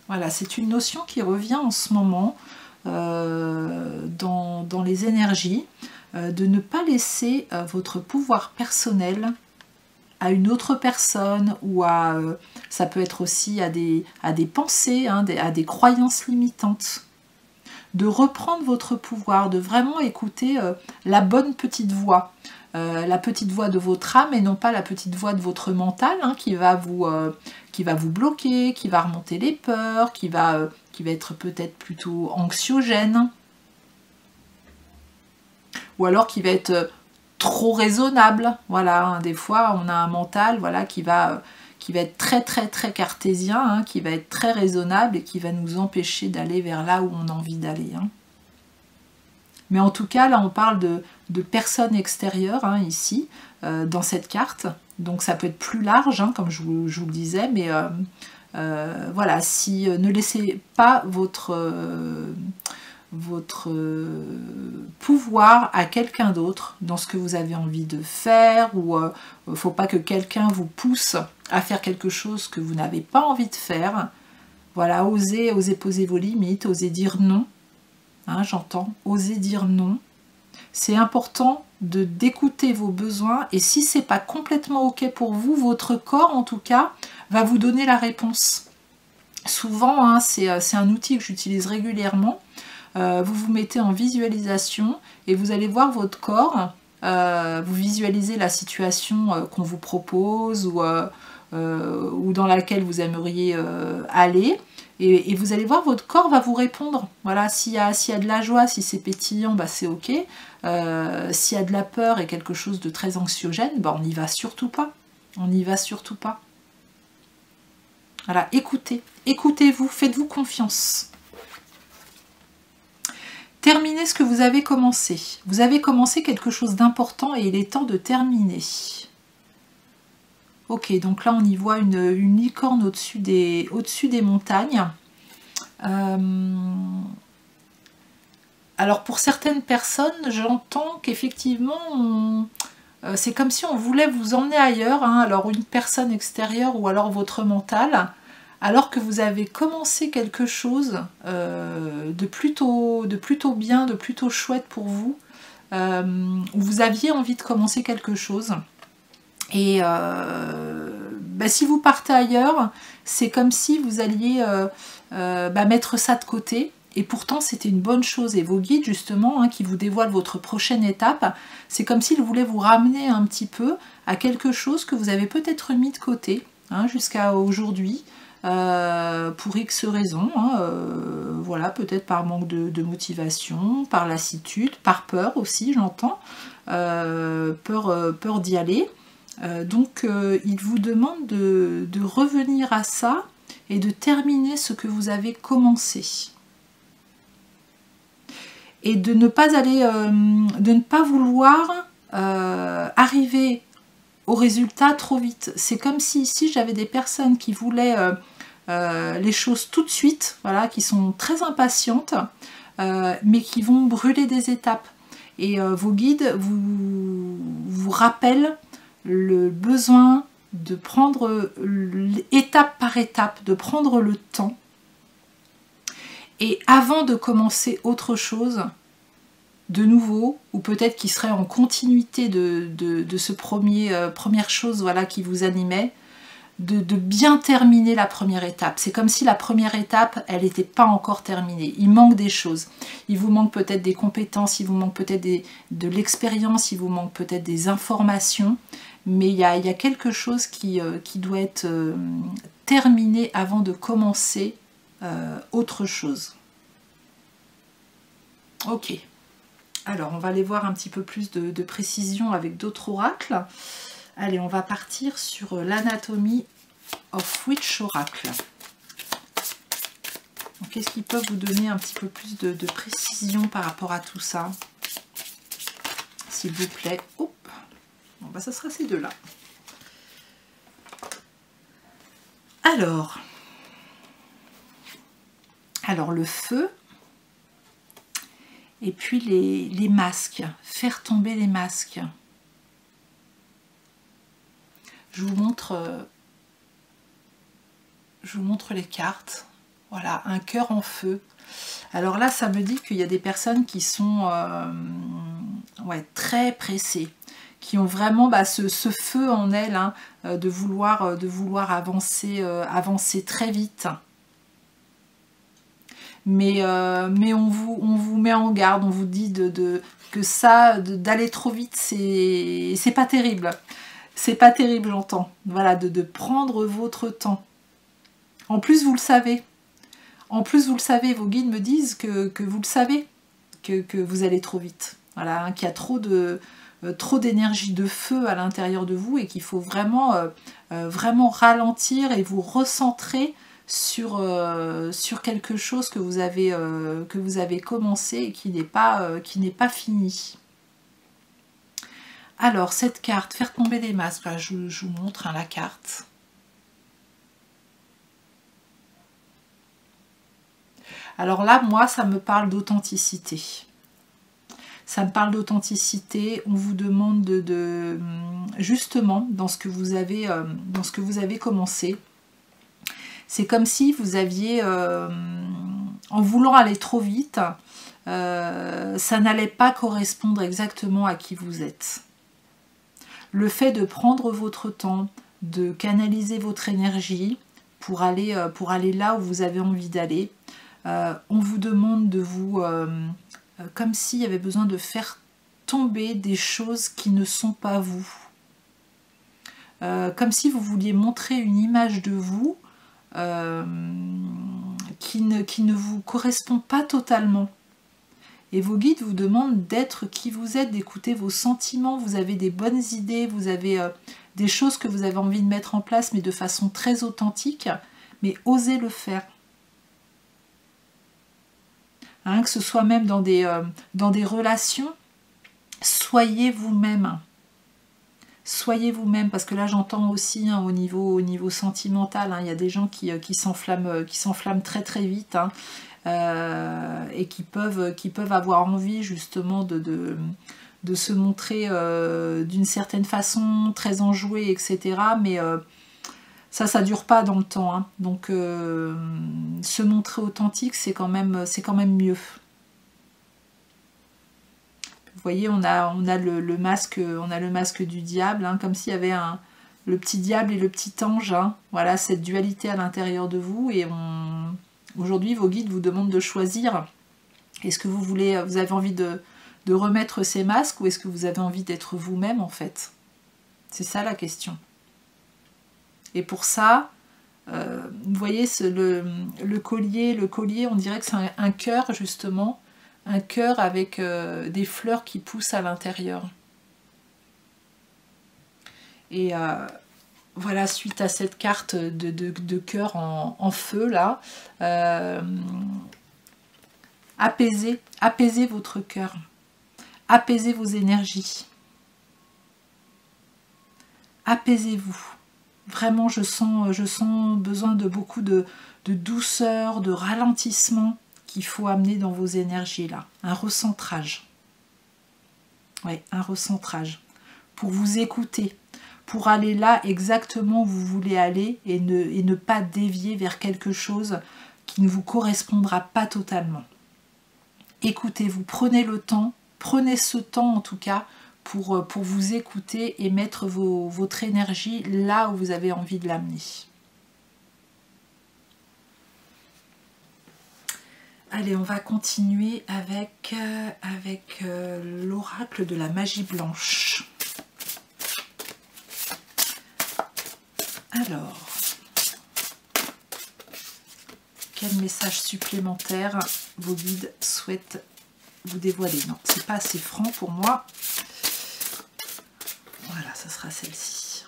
Voilà, c'est une notion qui revient en ce moment dans les énergies, de ne pas laisser votre pouvoir personnel à une autre personne, ou ça peut être aussi à des pensées, hein, à des croyances limitantes. De reprendre votre pouvoir, de vraiment écouter la bonne petite voix. La petite voix de votre âme et non pas la petite voix de votre mental hein, qui va vous bloquer, qui va remonter les peurs, qui va être peut-être plutôt anxiogène, ou alors qui va être trop raisonnable. Voilà, hein, des fois on a un mental voilà, qui va être très très très cartésien, hein, qui va être très raisonnable et qui va nous empêcher d'aller vers là où on a envie d'aller. Hein. Mais en tout cas, là, on parle de personnes extérieures, hein, ici, dans cette carte. Donc, ça peut être plus large, hein, comme je vous le disais. Mais voilà, ne laissez pas votre pouvoir à quelqu'un d'autre dans ce que vous avez envie de faire. Ou il ne faut pas que quelqu'un vous pousse à faire quelque chose que vous n'avez pas envie de faire. Voilà, osez poser vos limites, osez dire non. Hein, j'entends, oser dire non. C'est important d'écouter vos besoins et si c'est pas complètement ok pour vous, votre corps en tout cas va vous donner la réponse. Souvent, hein, c'est un outil que j'utilise régulièrement. Vous vous mettez en visualisation et vous allez voir votre corps. Vous visualisez la situation qu'on vous propose ou dans laquelle vous aimeriez aller. Et vous allez voir, votre corps va vous répondre. Voilà, s'il y a de la joie, si c'est pétillant, c'est ok. S'il y a de la peur et quelque chose de très anxiogène, on n'y va surtout pas. On n'y va surtout pas. Voilà, écoutez-vous, faites-vous confiance. Terminez ce que vous avez commencé. Vous avez commencé quelque chose d'important et il est temps de terminer. Ok, donc là on y voit une licorne au-dessus des montagnes. Alors pour certaines personnes, j'entends qu'effectivement, c'est comme si on voulait vous emmener ailleurs, hein, alors une personne extérieure ou alors votre mental, alors que vous avez commencé quelque chose de plutôt bien, de plutôt chouette pour vous, où vous aviez envie de commencer quelque chose. Et si vous partez ailleurs, c'est comme si vous alliez mettre ça de côté et pourtant c'était une bonne chose. Et vos guides justement, hein, qui vous dévoilent votre prochaine étape, c'est comme s'ils voulaient vous ramener un petit peu à quelque chose que vous avez peut-être mis de côté, hein, jusqu'à aujourd'hui, pour X raisons, hein, voilà, peut-être par manque de motivation, par lassitude, par peur aussi, j'entends, peur d'y aller. Donc il vous demande de revenir à ça et de terminer ce que vous avez commencé. Et de ne pas aller, de ne pas vouloir arriver au résultat trop vite. C'est comme si ici j'avais des personnes qui voulaient les choses tout de suite, voilà, qui sont très impatientes, mais qui vont brûler des étapes. Et vos guides vous rappellent le besoin de prendre étape par étape, de prendre le temps. Et avant de commencer autre chose, de nouveau, ou peut-être qui serait en continuité de ce première chose, voilà, qui vous animait, de bien terminer la première étape. C'est comme si la première étape, elle n'était pas encore terminée. Il manque des choses. Il vous manque peut-être des compétences, il vous manque peut-être de l'expérience, il vous manque peut-être des informations, mais il y a quelque chose qui doit être terminé avant de commencer autre chose. Ok. Alors, on va aller voir un petit peu plus de précision avec d'autres oracles. Allez, on va partir sur l'Anatomy of Witch Oracle. Qu'est-ce qui peut vous donner un petit peu plus de précision par rapport à tout ça? S'il vous plaît. Hop. Bon, bah, ça sera ces deux-là. Alors, le feu, et puis les masques, faire tomber les masques. Je vous montre les cartes. Voilà, un cœur en feu. Alors là, ça me dit qu'il y a des personnes qui sont ouais, très pressées, qui ont vraiment ce feu en elles, hein, de vouloir avancer très vite. Mais on vous met en garde, on vous dit que ça, d'aller trop vite, c'est pas terrible. C'est pas terrible, j'entends. Voilà, de prendre votre temps. En plus, vous le savez. En plus, vous le savez, vos guides me disent que vous le savez, que vous allez trop vite. Voilà, hein, qu'il y a trop d'énergie de feu à l'intérieur de vous et qu'il faut vraiment, vraiment ralentir et vous recentrer sur quelque chose que vous avez commencé et qui n'est pas fini. Alors, cette carte, faire tomber les masques, là, je vous montre, hein, la carte. Alors là, moi, ça me parle d'authenticité. Ça me parle d'authenticité. On vous demande justement, dans ce que vous avez commencé, c'est comme si vous aviez, en voulant aller trop vite, ça n'allait pas correspondre exactement à qui vous êtes. Le fait de prendre votre temps, de canaliser votre énergie pour aller là où vous avez envie d'aller, on vous demande de vous, comme s'il y avait besoin de faire tomber des choses qui ne sont pas vous. Comme si vous vouliez montrer une image de vous qui ne vous correspond pas totalement. Et vos guides vous demandent d'être qui vous êtes, d'écouter vos sentiments, vous avez des bonnes idées, vous avez des choses que vous avez envie de mettre en place, mais de façon très authentique, mais osez le faire. Hein, que ce soit même dans des relations, soyez vous-même. Soyez vous-même, parce que là j'entends aussi, hein, au niveau sentimental, hein, il y a des gens qui s'enflamment très très vite, hein, et qui peuvent avoir envie justement de se montrer d'une certaine façon, très enjouée, etc. Mais ça dure pas dans le temps, hein. Donc se montrer authentique, c'est quand même mieux. Vous voyez, on a le masque du diable, hein, comme s'il y avait le petit diable et le petit ange, hein. Voilà, cette dualité à l'intérieur de vous, et Aujourd'hui, vos guides vous demandent de choisir. Est-ce que vous avez envie de remettre ces masques ou est-ce que vous avez envie d'être vous-même en fait? C'est ça la question. Et pour ça, vous voyez le collier, on dirait que c'est un cœur justement, un cœur avec des fleurs qui poussent à l'intérieur. Et voilà, suite à cette carte de cœur en feu là, apaisez votre cœur, apaisez vos énergies, apaisez-vous. Vraiment, je sens besoin de beaucoup de douceur, de ralentissement qu'il faut amener dans vos énergies là. Un recentrage. Oui, un recentrage. Pour vous écouter, pour aller là exactement où vous voulez aller et ne pas dévier vers quelque chose qui ne vous correspondra pas totalement. Écoutez-vous, prenez le temps, prenez ce temps en tout cas pour vous écouter et mettre votre énergie là où vous avez envie de l'amener. Allez, on va continuer avec l'oracle de la magie blanche. Alors, quel message supplémentaire vos guides souhaitent vous dévoiler? Non, c'est pas assez franc pour moi. Voilà, ça sera celle-ci.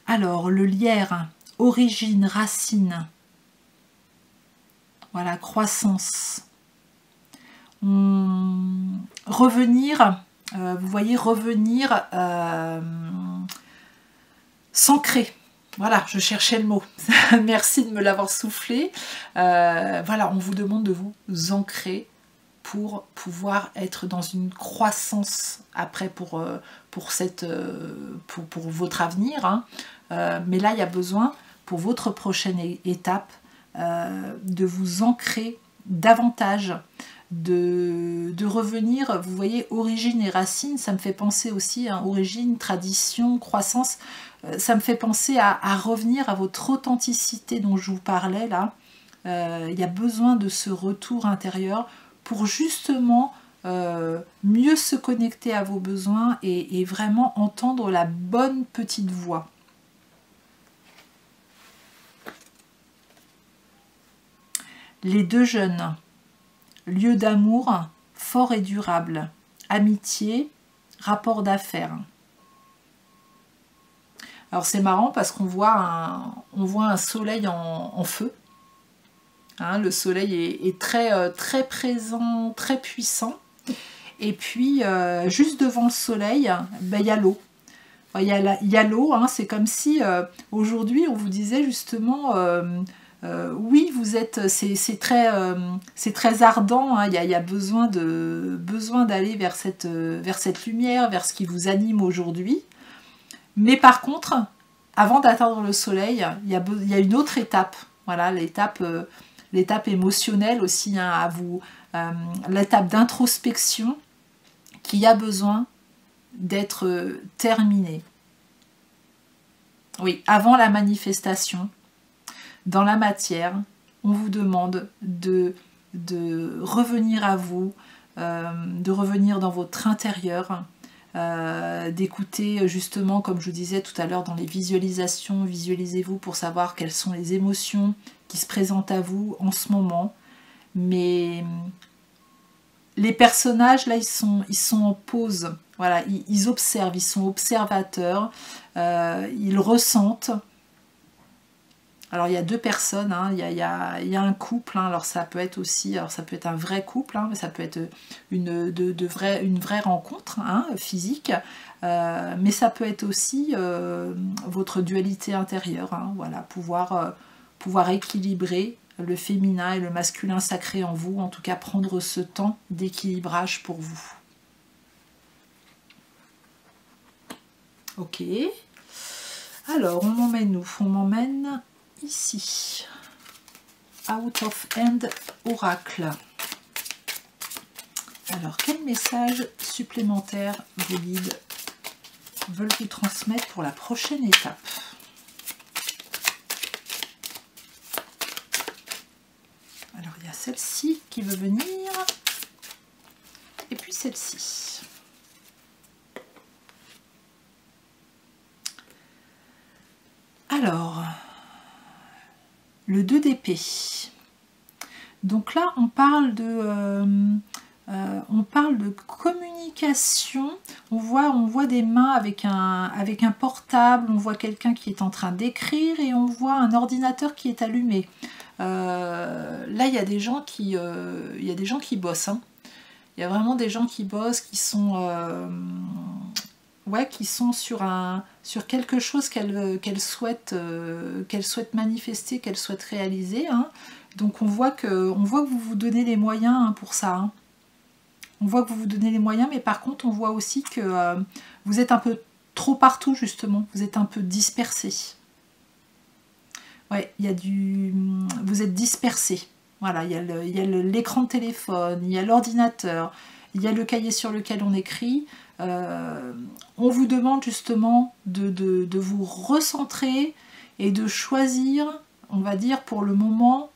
Alors, le lierre, origine, racine. Voilà, croissance. Revenir, vous voyez, revenir s'ancrer. Voilà, je cherchais le mot. Merci de me l'avoir soufflé. Voilà, on vous demande de vous ancrer pour pouvoir être dans une croissance après pour votre avenir. Hein. Mais là, il y a besoin, pour votre prochaine étape, de vous ancrer davantage, de revenir. Vous voyez, origine et racine, ça me fait penser aussi, hein, origine, tradition, croissance, ça me fait penser à revenir à votre authenticité dont je vous parlais là. Il y a besoin de ce retour intérieur pour justement mieux se connecter à vos besoins et vraiment entendre la bonne petite voix. Les deux jeunes, lieu d'amour fort et durable, amitié, rapport d'affaires. Alors c'est marrant parce qu'on voit un soleil en feu. Hein, le soleil est très présent, très puissant. Et puis, juste devant le soleil, ben, il y a l'eau. Il y a l'eau, hein, c'est comme si aujourd'hui on vous disait justement, oui, vous êtes, c'est très ardent, hein, il y a besoin d'aller vers cette lumière, vers ce qui vous anime aujourd'hui. Mais par contre, avant d'atteindre le soleil, il y a une autre étape, voilà, l'étape émotionnelle aussi, hein, à vous, l'étape d'introspection qui a besoin d'être terminée. Oui, avant la manifestation, dans la matière, on vous demande de revenir à vous, de revenir dans votre intérieur, d'écouter justement, comme je vous disais tout à l'heure dans les visualisations, visualisez-vous pour savoir quelles sont les émotions qui se présentent à vous en ce moment. Mais les personnages là, ils sont en pause, voilà, ils observent, ils sont observateurs, ils ressentent. Alors il y a deux personnes, hein, il y a un couple, hein, alors ça peut être aussi, alors ça peut être un vrai couple, hein, mais ça peut être une vraie rencontre, hein, physique, mais ça peut être aussi votre dualité intérieure, hein, voilà, pouvoir équilibrer le féminin et le masculin sacré en vous, en tout cas prendre ce temps d'équilibrage pour vous. Ok, alors on m'emmène où? On m'emmène ici, Out of Hand Oracle. Alors, quel message supplémentaire vos guides veulent vous transmettre pour la prochaine étape? celle-ci qui veut venir. Et puis celle-ci. Alors, le 2 d'épée. Donc là, on parle de communication. On voit des mains avec un portable, on voit quelqu'un qui est en train d'écrire et on voit un ordinateur qui est allumé. Là, il y a des gens qui bossent. Hein. Il y a vraiment des gens qui bossent, qui sont sur quelque chose qu'elles souhaitent manifester, qu'elles souhaitent réaliser. Hein. Donc on voit que vous vous donnez les moyens hein, pour ça. Hein. On voit que vous vous donnez les moyens, mais par contre on voit aussi que vous êtes un peu trop partout justement. Vous êtes un peu dispersé. Ouais, vous êtes dispersé. Voilà, il y a l'écran de téléphone, il y a l'ordinateur, il y a le cahier sur lequel on écrit. On vous demande justement de vous recentrer et de choisir, on va dire pour le moment,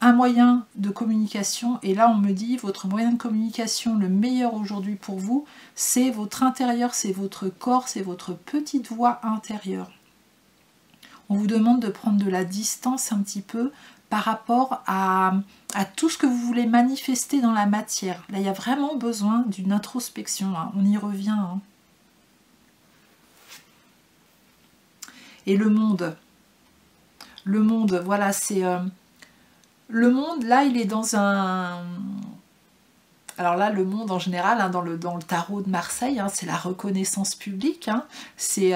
un moyen de communication. Et là on me dit, votre moyen de communication le meilleur aujourd'hui pour vous, c'est votre intérieur, c'est votre corps, c'est votre petite voix intérieure. On vous demande de prendre de la distance un petit peu par rapport à tout ce que vous voulez manifester dans la matière. Là, il y a vraiment besoin d'une introspection. Hein. On y revient. Hein. Et le monde. Le monde, voilà, c'est... le monde, là, il est dans un... Alors là, le monde en général, hein, dans le tarot de Marseille, hein, c'est la reconnaissance publique. Hein, c'est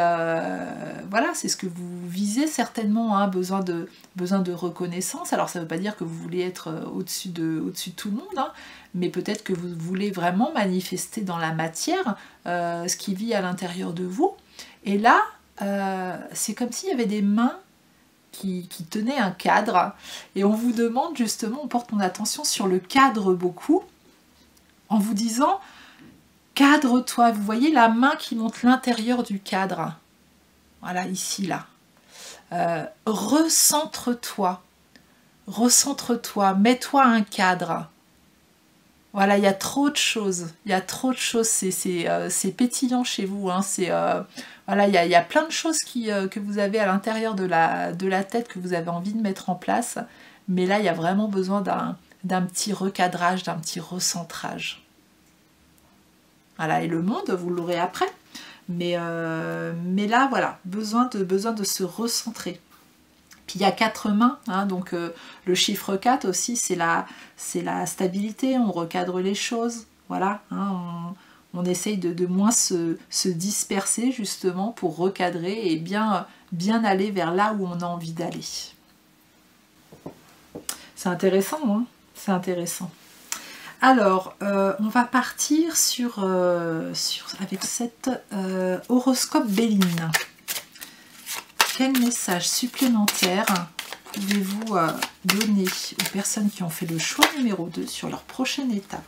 voilà, c'est ce que vous visez certainement, hein, besoin de reconnaissance. Alors ça ne veut pas dire que vous voulez être au-dessus de tout le monde, hein, mais peut-être que vous voulez vraiment manifester dans la matière ce qui vit à l'intérieur de vous. Et là, c'est comme s'il y avait des mains qui tenaient un cadre. Et on vous demande justement, on porte mon attention sur le cadre beaucoup, en vous disant, cadre-toi. Vous voyez la main qui montre l'intérieur du cadre. Voilà, ici, là. Recentre-toi. Recentre-toi. Mets-toi un cadre. Voilà, il y a trop de choses. Il y a trop de choses. C'est pétillant chez vous. Hein. Voilà, il y a plein de choses que vous avez à l'intérieur de la tête que vous avez envie de mettre en place. Mais là, il y a vraiment besoin d'un petit recadrage, d'un petit recentrage. Voilà, et le monde, vous l'aurez après. Mais là, voilà, besoin de se recentrer. Puis il y a 4 mains, hein, donc le chiffre 4 aussi, c'est la stabilité, on recadre les choses. Voilà, hein, on essaye de moins se disperser justement pour recadrer et bien aller vers là où on a envie d'aller. C'est intéressant, hein, c'est intéressant. Alors, on va partir avec cette horoscope Béline. Quel message supplémentaire pouvez-vous donner aux personnes qui ont fait le choix numéro 2 sur leur prochaine étape?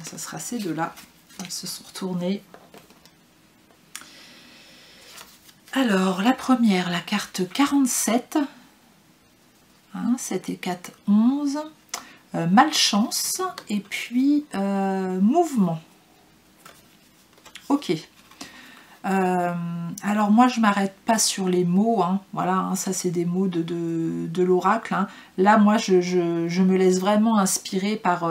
Ça sera ces deux-là. Elles se sont retournées. Alors, la première, la carte 47. 7 et 4, 11. Malchance. Et puis, mouvement. Ok. Alors moi je m'arrête pas sur les mots, hein. Voilà, hein, ça c'est des mots de l'oracle. Hein. Là moi je me laisse vraiment inspirer par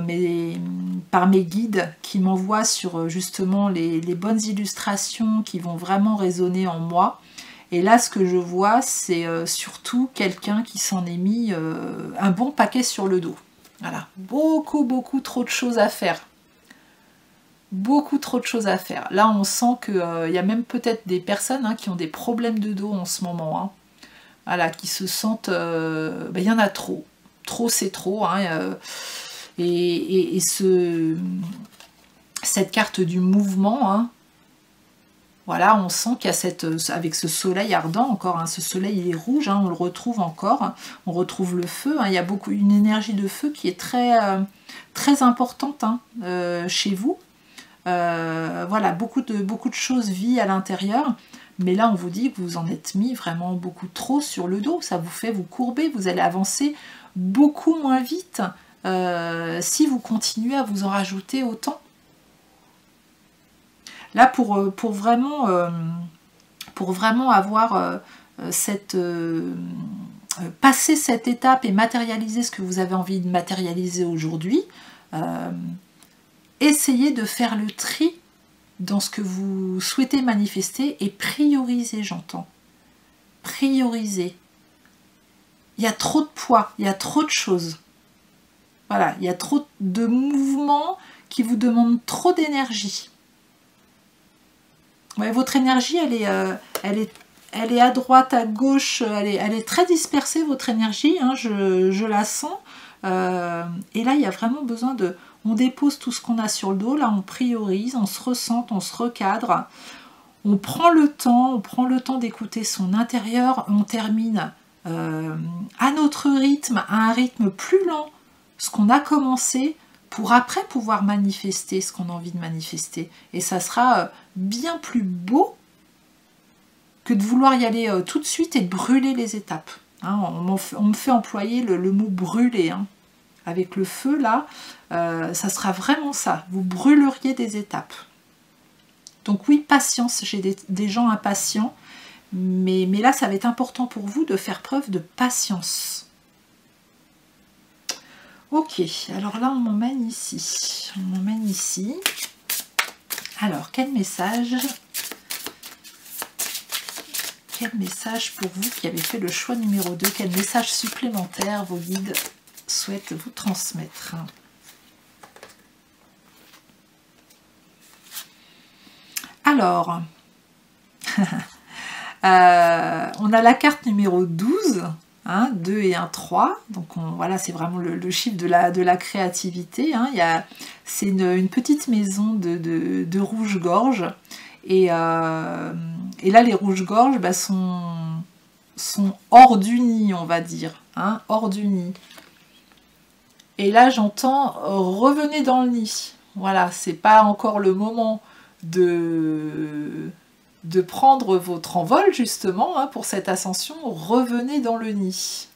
mes guides qui m'envoient sur justement les bonnes illustrations qui vont vraiment résonner en moi. Et là ce que je vois c'est surtout quelqu'un qui s'en est mis un bon paquet sur le dos. Voilà, beaucoup trop de choses à faire. Beaucoup trop de choses à faire. Là, on sent qu'il y a même peut-être des personnes hein, qui ont des problèmes de dos en ce moment. Hein. Voilà, qui se sentent... il y en a trop. Trop, c'est trop. Hein, et cette carte du mouvement, hein, voilà, on sent qu'il y a avec ce soleil ardent encore, hein, ce soleil il est rouge, hein, on le retrouve encore. Hein, on retrouve le feu. Hein, il y a une énergie de feu qui est très importante hein, chez vous. Voilà, beaucoup de choses vivent à l'intérieur, mais là on vous dit que vous en êtes mis vraiment beaucoup trop sur le dos, ça vous fait vous courber, vous allez avancer beaucoup moins vite si vous continuez à vous en rajouter autant. Là, pour vraiment avoir passer cette étape et matérialiser ce que vous avez envie de matérialiser aujourd'hui, essayez de faire le tri dans ce que vous souhaitez manifester et prioriser, j'entends. Prioriser. Il y a trop de poids, il y a trop de choses. Voilà, il y a trop de mouvements qui vous demandent trop d'énergie. Ouais, votre énergie, elle est à droite, à gauche, elle est très dispersée, votre énergie, hein, je la sens. Et là, il y a vraiment besoin de... On dépose tout ce qu'on a sur le dos, là on priorise, on se ressente, on se recadre. On prend le temps d'écouter son intérieur, on termine à notre rythme, à un rythme plus lent, ce qu'on a commencé, pour après pouvoir manifester ce qu'on a envie de manifester. Et ça sera bien plus beau que de vouloir y aller tout de suite et de brûler les étapes. Hein, on me fait employer le mot brûler. Hein. Avec le feu, là, ça sera vraiment ça. Vous brûleriez des étapes. Donc oui, patience. J'ai des gens impatients. Mais là, ça va être important pour vous de faire preuve de patience. Ok, alors là, on m'emmène ici. On m'emmène ici. Alors, quel message pour vous qui avez fait le choix numéro 2? Quel message supplémentaire vos guides souhaitent vous transmettre? Alors, on a la carte numéro 12, hein, 2 et 1, 3. Donc voilà, c'est vraiment le chiffre de la créativité. Hein. C'est une petite maison de rouge-gorge. Et là, les rouges-gorges sont hors du nid, on va dire. Hein, hors du nid. Et là, j'entends revenez dans le nid. Voilà, c'est pas encore le moment de prendre votre envol, justement, hein, pour cette ascension. Revenez dans le nid.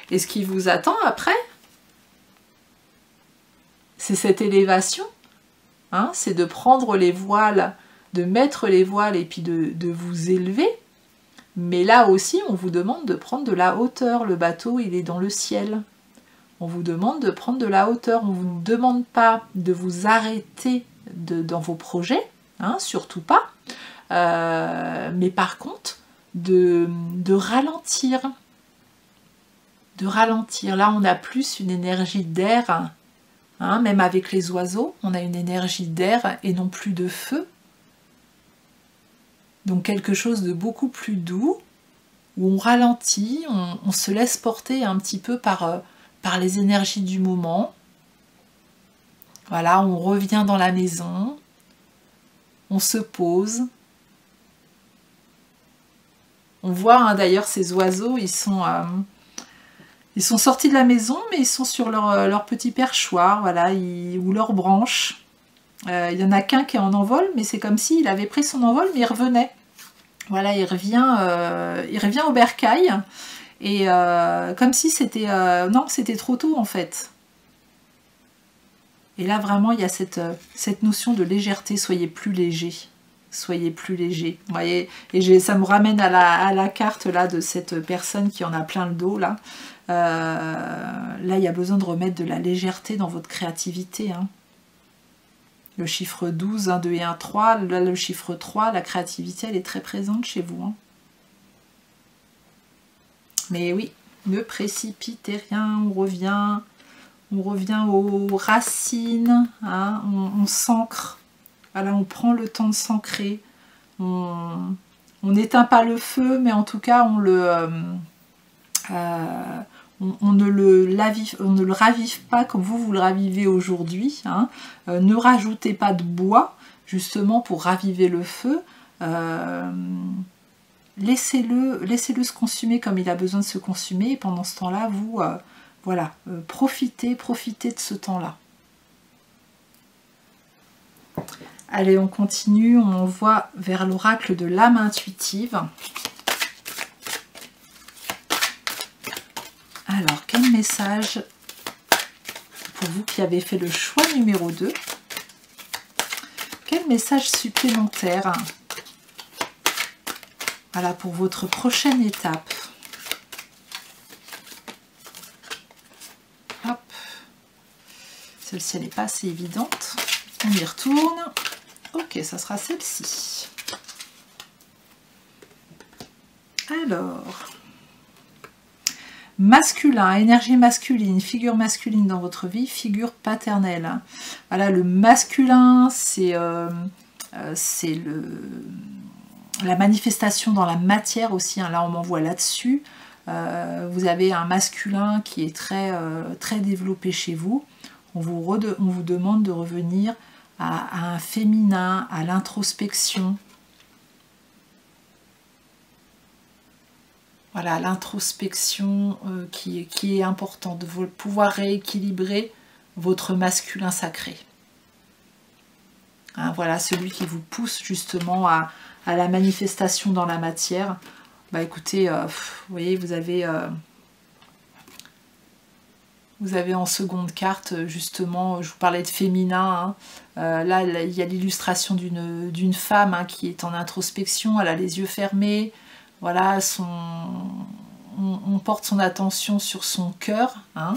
Et ce qui vous attend après, c'est cette élévation. Hein, c'est de prendre les voiles, de mettre les voiles et puis de vous élever. Mais là aussi, on vous demande de prendre de la hauteur. Le bateau, il est dans le ciel. On vous demande de prendre de la hauteur. On ne vous demande pas de vous arrêter dans vos projets, hein, surtout pas. Mais par contre, de ralentir. De ralentir. Là, on a plus une énergie d'air. Hein, même avec les oiseaux, on a une énergie d'air et non plus de feu. Donc quelque chose de beaucoup plus doux, où on ralentit, on se laisse porter un petit peu par les énergies du moment. Voilà, on revient dans la maison, on se pose. On voit hein, d'ailleurs ces oiseaux, ils sont sortis de la maison, mais ils sont sur leur petit perchoir, voilà, ou leur branche. Il y en a qu'un qui est en envol, mais c'est comme s'il avait pris son envol, mais il revenait. Voilà, il revient au bercail, et comme si c'était... non, c'était trop tôt, en fait. Et là, vraiment, il y a cette notion de légèreté. Soyez plus léger. Soyez plus léger. Vous voyez, et ça me ramène à la carte, là, de cette personne qui en a plein le dos, là. Là, il y a besoin de remettre de la légèreté dans votre créativité, hein. Le chiffre 12, 1, 2 et 1, 3, là, le chiffre 3, la créativité, elle est très présente chez vous. Hein. Mais oui, ne précipitez rien, on revient aux racines, hein, on s'ancre, voilà, on prend le temps de s'ancrer, on n'éteint pas le feu, mais en tout cas, on ne le ravive pas comme vous le ravivez aujourd'hui. Hein. Ne rajoutez pas de bois, justement, pour raviver le feu. Laissez-le se consumer comme il a besoin de se consumer. Et pendant ce temps-là, vous, voilà, profitez de ce temps-là. Allez, on continue. On voit vers l'oracle de l'âme intuitive. Alors, quel message pour vous qui avez fait le choix numéro 2? Quel message supplémentaire? Voilà, pour votre prochaine étape. Hop. Celle-ci, elle n'est pas assez évidente. On y retourne. Ok, ça sera celle-ci. Alors, masculin, énergie masculine, figure masculine dans votre vie, figure paternelle. Voilà, le masculin, c'est la manifestation dans la matière aussi. Hein, là, on m'envoie là-dessus. Vous avez un masculin qui est très développé chez vous. On vous demande de revenir à un féminin, à l'introspection. Voilà, l'introspection qui est importante, de pouvoir rééquilibrer votre masculin sacré. Hein, voilà, celui qui vous pousse justement à la manifestation dans la matière. Bah écoutez, vous voyez, vous avez en seconde carte, justement, je vous parlais de féminin. Hein. Là, il y a l'illustration d'une femme hein, qui est en introspection, elle a les yeux fermés. Voilà, on porte son attention sur son cœur, hein,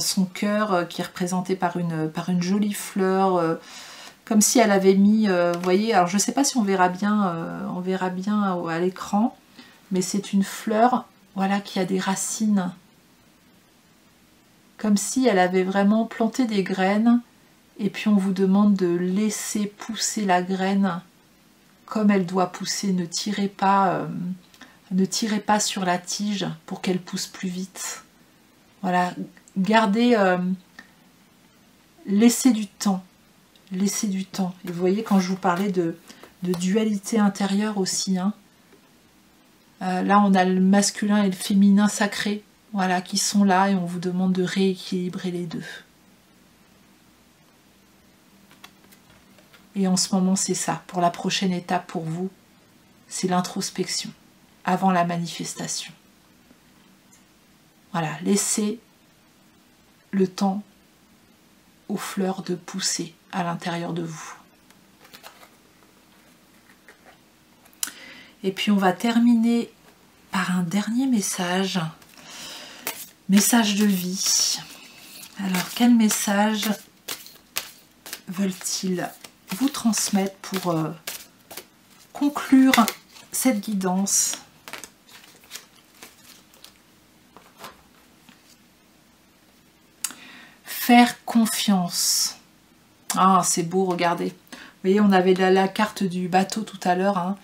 son cœur qui est représenté par une jolie fleur, comme si elle avait mis, vous voyez, alors je ne sais pas si on verra bien à l'écran, mais c'est une fleur, voilà, qui a des racines, comme si elle avait vraiment planté des graines, et puis on vous demande de laisser pousser la graine comme elle doit pousser, ne tirez pas sur la tige pour qu'elle pousse plus vite. Voilà, gardez, laissez du temps, laissez du temps. Et vous voyez, quand je vous parlais de dualité intérieure aussi, hein, là on a le masculin et le féminin sacré, voilà, qui sont là et on vous demande de rééquilibrer les deux. Et en ce moment, c'est ça. Pour la prochaine étape pour vous, c'est l'introspection avant la manifestation. Voilà, laissez le temps aux fleurs de pousser à l'intérieur de vous. Et puis on va terminer par un dernier message. Message de vie. Alors, quel message veulent-ils vous transmettre pour conclure cette guidance? Faire confiance. Ah, c'est beau, regardez. Vous voyez, on avait la carte du bateau tout à l'heure, hein,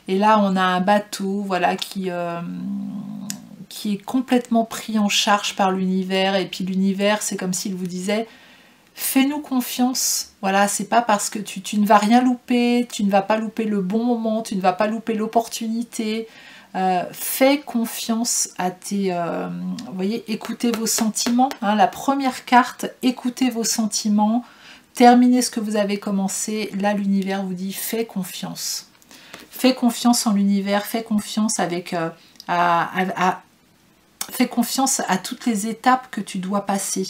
et là on a un bateau, voilà, qui est complètement pris en charge par l'univers, et puis l'univers, c'est comme s'il vous disait: fais-nous confiance, voilà, c'est pas parce que tu ne vas rien louper, tu ne vas pas louper le bon moment, tu ne vas pas louper l'opportunité, fais confiance à tes... vous voyez, écoutez vos sentiments, hein, la première carte, écoutez vos sentiments, terminez ce que vous avez commencé, là l'univers vous dit fais confiance. Fais confiance en l'univers, fais confiance avec... fais confiance à toutes les étapes que tu dois passer.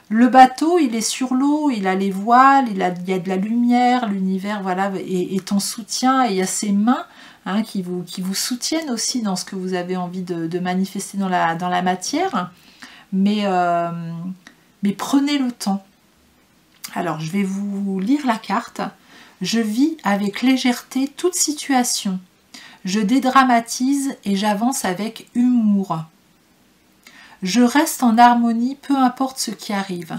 Le bateau, il est sur l'eau, il a les voiles, il y a de la lumière, l'univers, voilà, est en soutien, et il y a ses mains hein, qui vous soutiennent aussi dans ce que vous avez envie de manifester dans la matière. Mais prenez le temps. Alors, je vais vous lire la carte. Je vis avec légèreté toute situation. Je dédramatise et j'avance avec humour. Je reste en harmonie, peu importe ce qui arrive.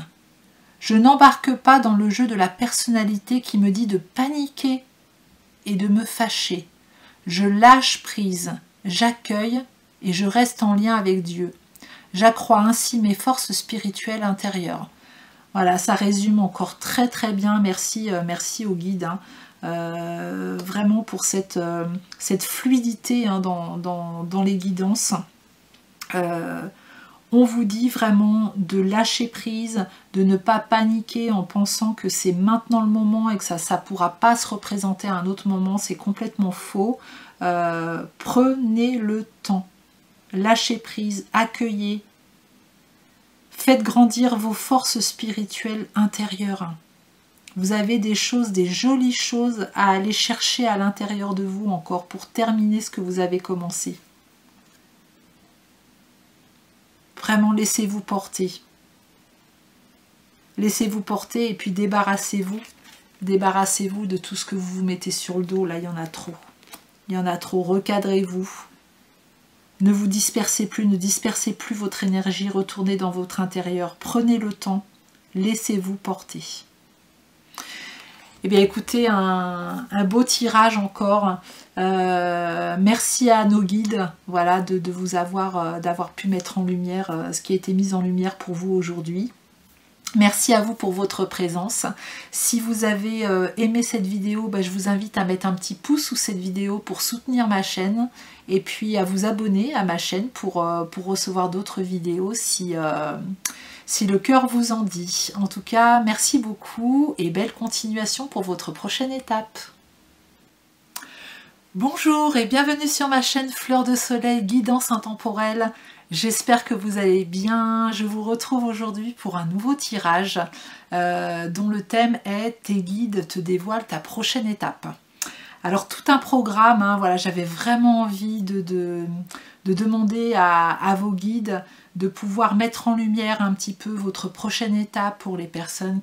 Je n'embarque pas dans le jeu de la personnalité qui me dit de paniquer et de me fâcher. Je lâche prise, j'accueille et je reste en lien avec Dieu. J'accrois ainsi mes forces spirituelles intérieures. Voilà, ça résume encore très très bien. Merci, merci au guide, hein. Vraiment pour cette fluidité hein, dans les guidances. On vous dit vraiment de lâcher prise, de ne pas paniquer en pensant que c'est maintenant le moment et que ça ne pourra pas se représenter à un autre moment. C'est complètement faux. Prenez le temps. lâchez prise, accueillez. Faites grandir vos forces spirituelles intérieures. Vous avez des choses, des jolies choses à aller chercher à l'intérieur de vous encore pour terminer ce que vous avez commencé. Vraiment, laissez-vous porter. Laissez-vous porter et puis débarrassez-vous. Débarrassez-vous de tout ce que vous vous mettez sur le dos. Là, il y en a trop. Il y en a trop. Recadrez-vous. Ne vous dispersez plus. Ne dispersez plus votre énergie. Retournez dans votre intérieur. Prenez le temps. Laissez-vous porter. Eh bien, écoutez, un beau tirage encore. Merci à nos guides, voilà, de vous avoir, d'avoir pu mettre en lumière ce qui a été mis en lumière pour vous aujourd'hui. Merci à vous pour votre présence. Si vous avez aimé cette vidéo, je vous invite à mettre un petit pouce sous cette vidéo pour soutenir ma chaîne et puis à vous abonner à ma chaîne pour recevoir d'autres vidéos si le cœur vous en dit. En tout cas, merci beaucoup et belle continuation pour votre prochaine étape. Bonjour et bienvenue sur ma chaîne Fleur de Soleil Guidance Intemporelle. J'espère que vous allez bien. Je vous retrouve aujourd'hui pour un nouveau tirage dont le thème est « Tes guides te dévoilent ta prochaine étape ». Alors tout un programme, hein, voilà, j'avais vraiment envie de demander à vos guides de pouvoir mettre en lumière un petit peu votre prochaine étape pour les personnes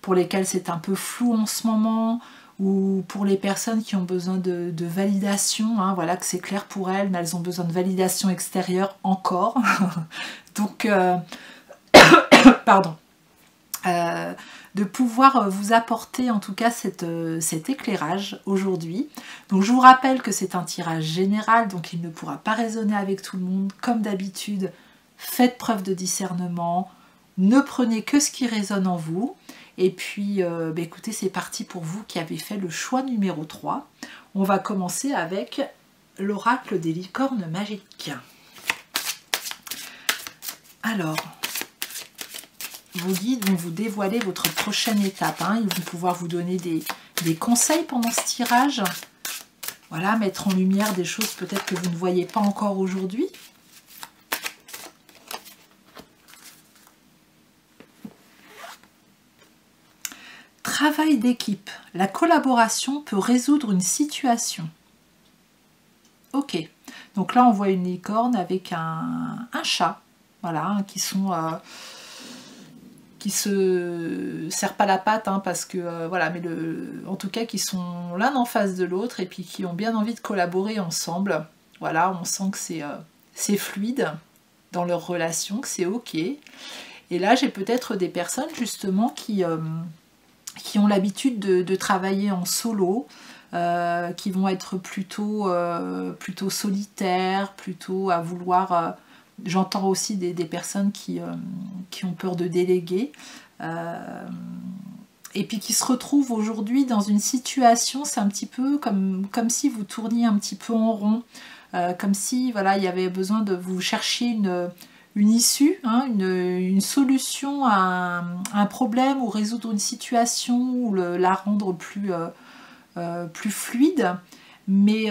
pour lesquelles c'est un peu flou en ce moment, ou pour les personnes qui ont besoin de validation, hein, voilà, que c'est clair pour elles, mais elles ont besoin de validation extérieure encore. Donc, pardon. De pouvoir vous apporter en tout cas cet éclairage aujourd'hui. Donc je vous rappelle que c'est un tirage général, donc il ne pourra pas résonner avec tout le monde. Comme d'habitude, faites preuve de discernement, ne prenez que ce qui résonne en vous. Et puis, écoutez, c'est parti pour vous qui avez fait le choix numéro 3. On va commencer avec l'oracle des licornes magiques. Alors, vos guides vont vous dévoiler votre prochaine étape. Hein. Ils vont pouvoir vous donner des conseils pendant ce tirage. Voilà, mettre en lumière des choses peut-être que vous ne voyez pas encore aujourd'hui. Travail d'équipe. La collaboration peut résoudre une situation. Ok. Donc là, on voit une licorne avec un chat. Voilà, hein, qui se serrent pas la patte, hein, parce que voilà, mais en tout cas qui sont l'un en face de l'autre et puis qui ont bien envie de collaborer ensemble. Voilà, on sent que c'est fluide dans leur relation, que c'est ok. Et là, j'ai peut-être des personnes justement qui ont l'habitude de travailler en solo, qui vont être plutôt solitaires, plutôt à vouloir... J'entends aussi des personnes qui ont peur de déléguer, et puis qui se retrouvent aujourd'hui dans une situation, c'est un petit peu comme si vous tourniez un petit peu en rond, comme si voilà, il y avait besoin de vous chercher une issue, hein, une solution à un problème, ou résoudre une situation, ou la rendre plus fluide. Mais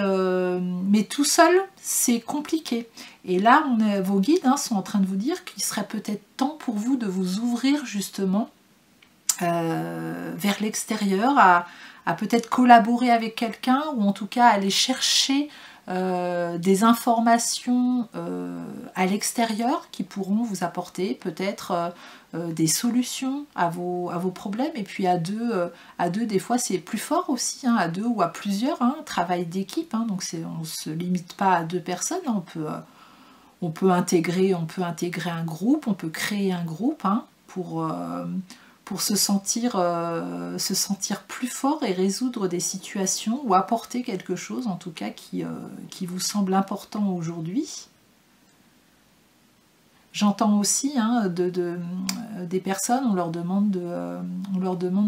tout seul, c'est compliqué. Et là, vos guides sont en train de vous dire qu'il serait peut-être temps pour vous de vous ouvrir justement vers l'extérieur, à peut-être collaborer avec quelqu'un, ou en tout cas aller chercher des informations à l'extérieur qui pourront vous apporter peut-être des solutions à vos problèmes. Et puis à deux des fois c'est plus fort aussi, hein, à deux ou à plusieurs, hein, travail d'équipe, hein, donc on ne se limite pas à deux personnes, hein, on peut intégrer un groupe, on peut créer un groupe, hein, pour se sentir plus fort et résoudre des situations, ou apporter quelque chose en tout cas qui vous semble important aujourd'hui. J'entends aussi, hein, des personnes, on leur demande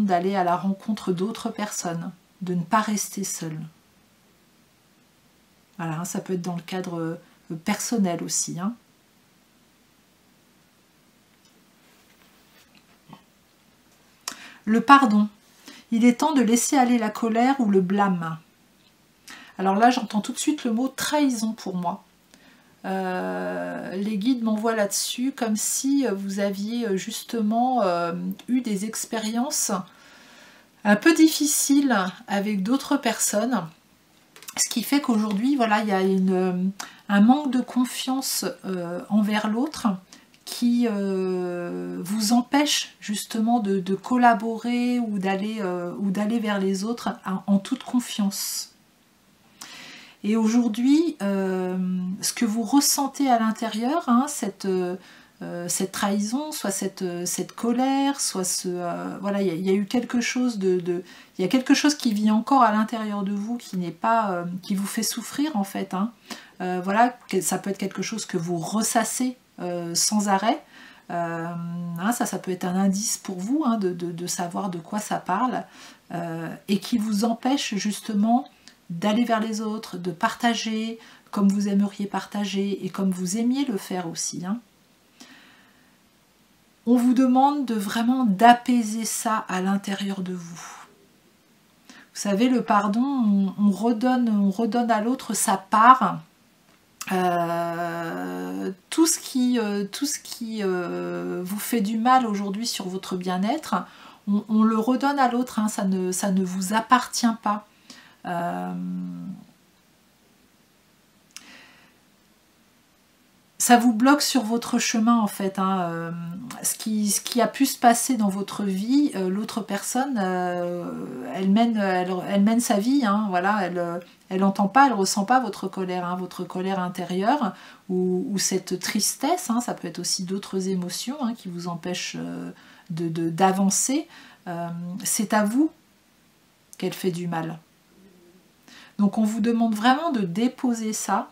d'aller à la rencontre d'autres personnes, de ne pas rester seul. Voilà, ça peut être dans le cadre personnel aussi, hein. Le pardon. Il est temps de laisser aller la colère ou le blâme. Alors là, j'entends tout de suite le mot trahison pour moi. les guides m'envoient là-dessus comme si vous aviez justement eu des expériences un peu difficiles avec d'autres personnes, ce qui fait qu'aujourd'hui, voilà, il y a un manque de confiance envers l'autre qui vous empêche justement de collaborer ou d'aller vers les autres en toute confiance. Et aujourd'hui, ce que vous ressentez à l'intérieur, hein, cette trahison, soit cette colère, soit voilà, il y a eu quelque chose il y a quelque chose qui vit encore à l'intérieur de vous qui n'est pas, qui vous fait souffrir en fait. Hein. Voilà, ça peut être quelque chose que vous ressassez sans arrêt. Hein, ça peut être un indice pour vous hein, de savoir de quoi ça parle et qui vous empêche justement d'aller vers les autres, de partager comme vous aimeriez partager et comme vous aimiez le faire aussi. Hein. On vous demande vraiment d'apaiser ça à l'intérieur de vous. Vous savez, le pardon, on redonne à l'autre sa part. Tout ce qui vous fait du mal aujourd'hui sur votre bien-être, on le redonne à l'autre, hein, ça ne vous appartient pas. Ça vous bloque sur votre chemin en fait. Hein. Ce qui a pu se passer dans votre vie, l'autre personne, elle mène sa vie. Hein, voilà, elle n'entend pas, elle ressent pas votre colère intérieure ou cette tristesse. Hein, ça peut être aussi d'autres émotions hein, qui vous empêchent d'avancer. C'est à vous qu'elle fait du mal. Donc on vous demande vraiment de déposer ça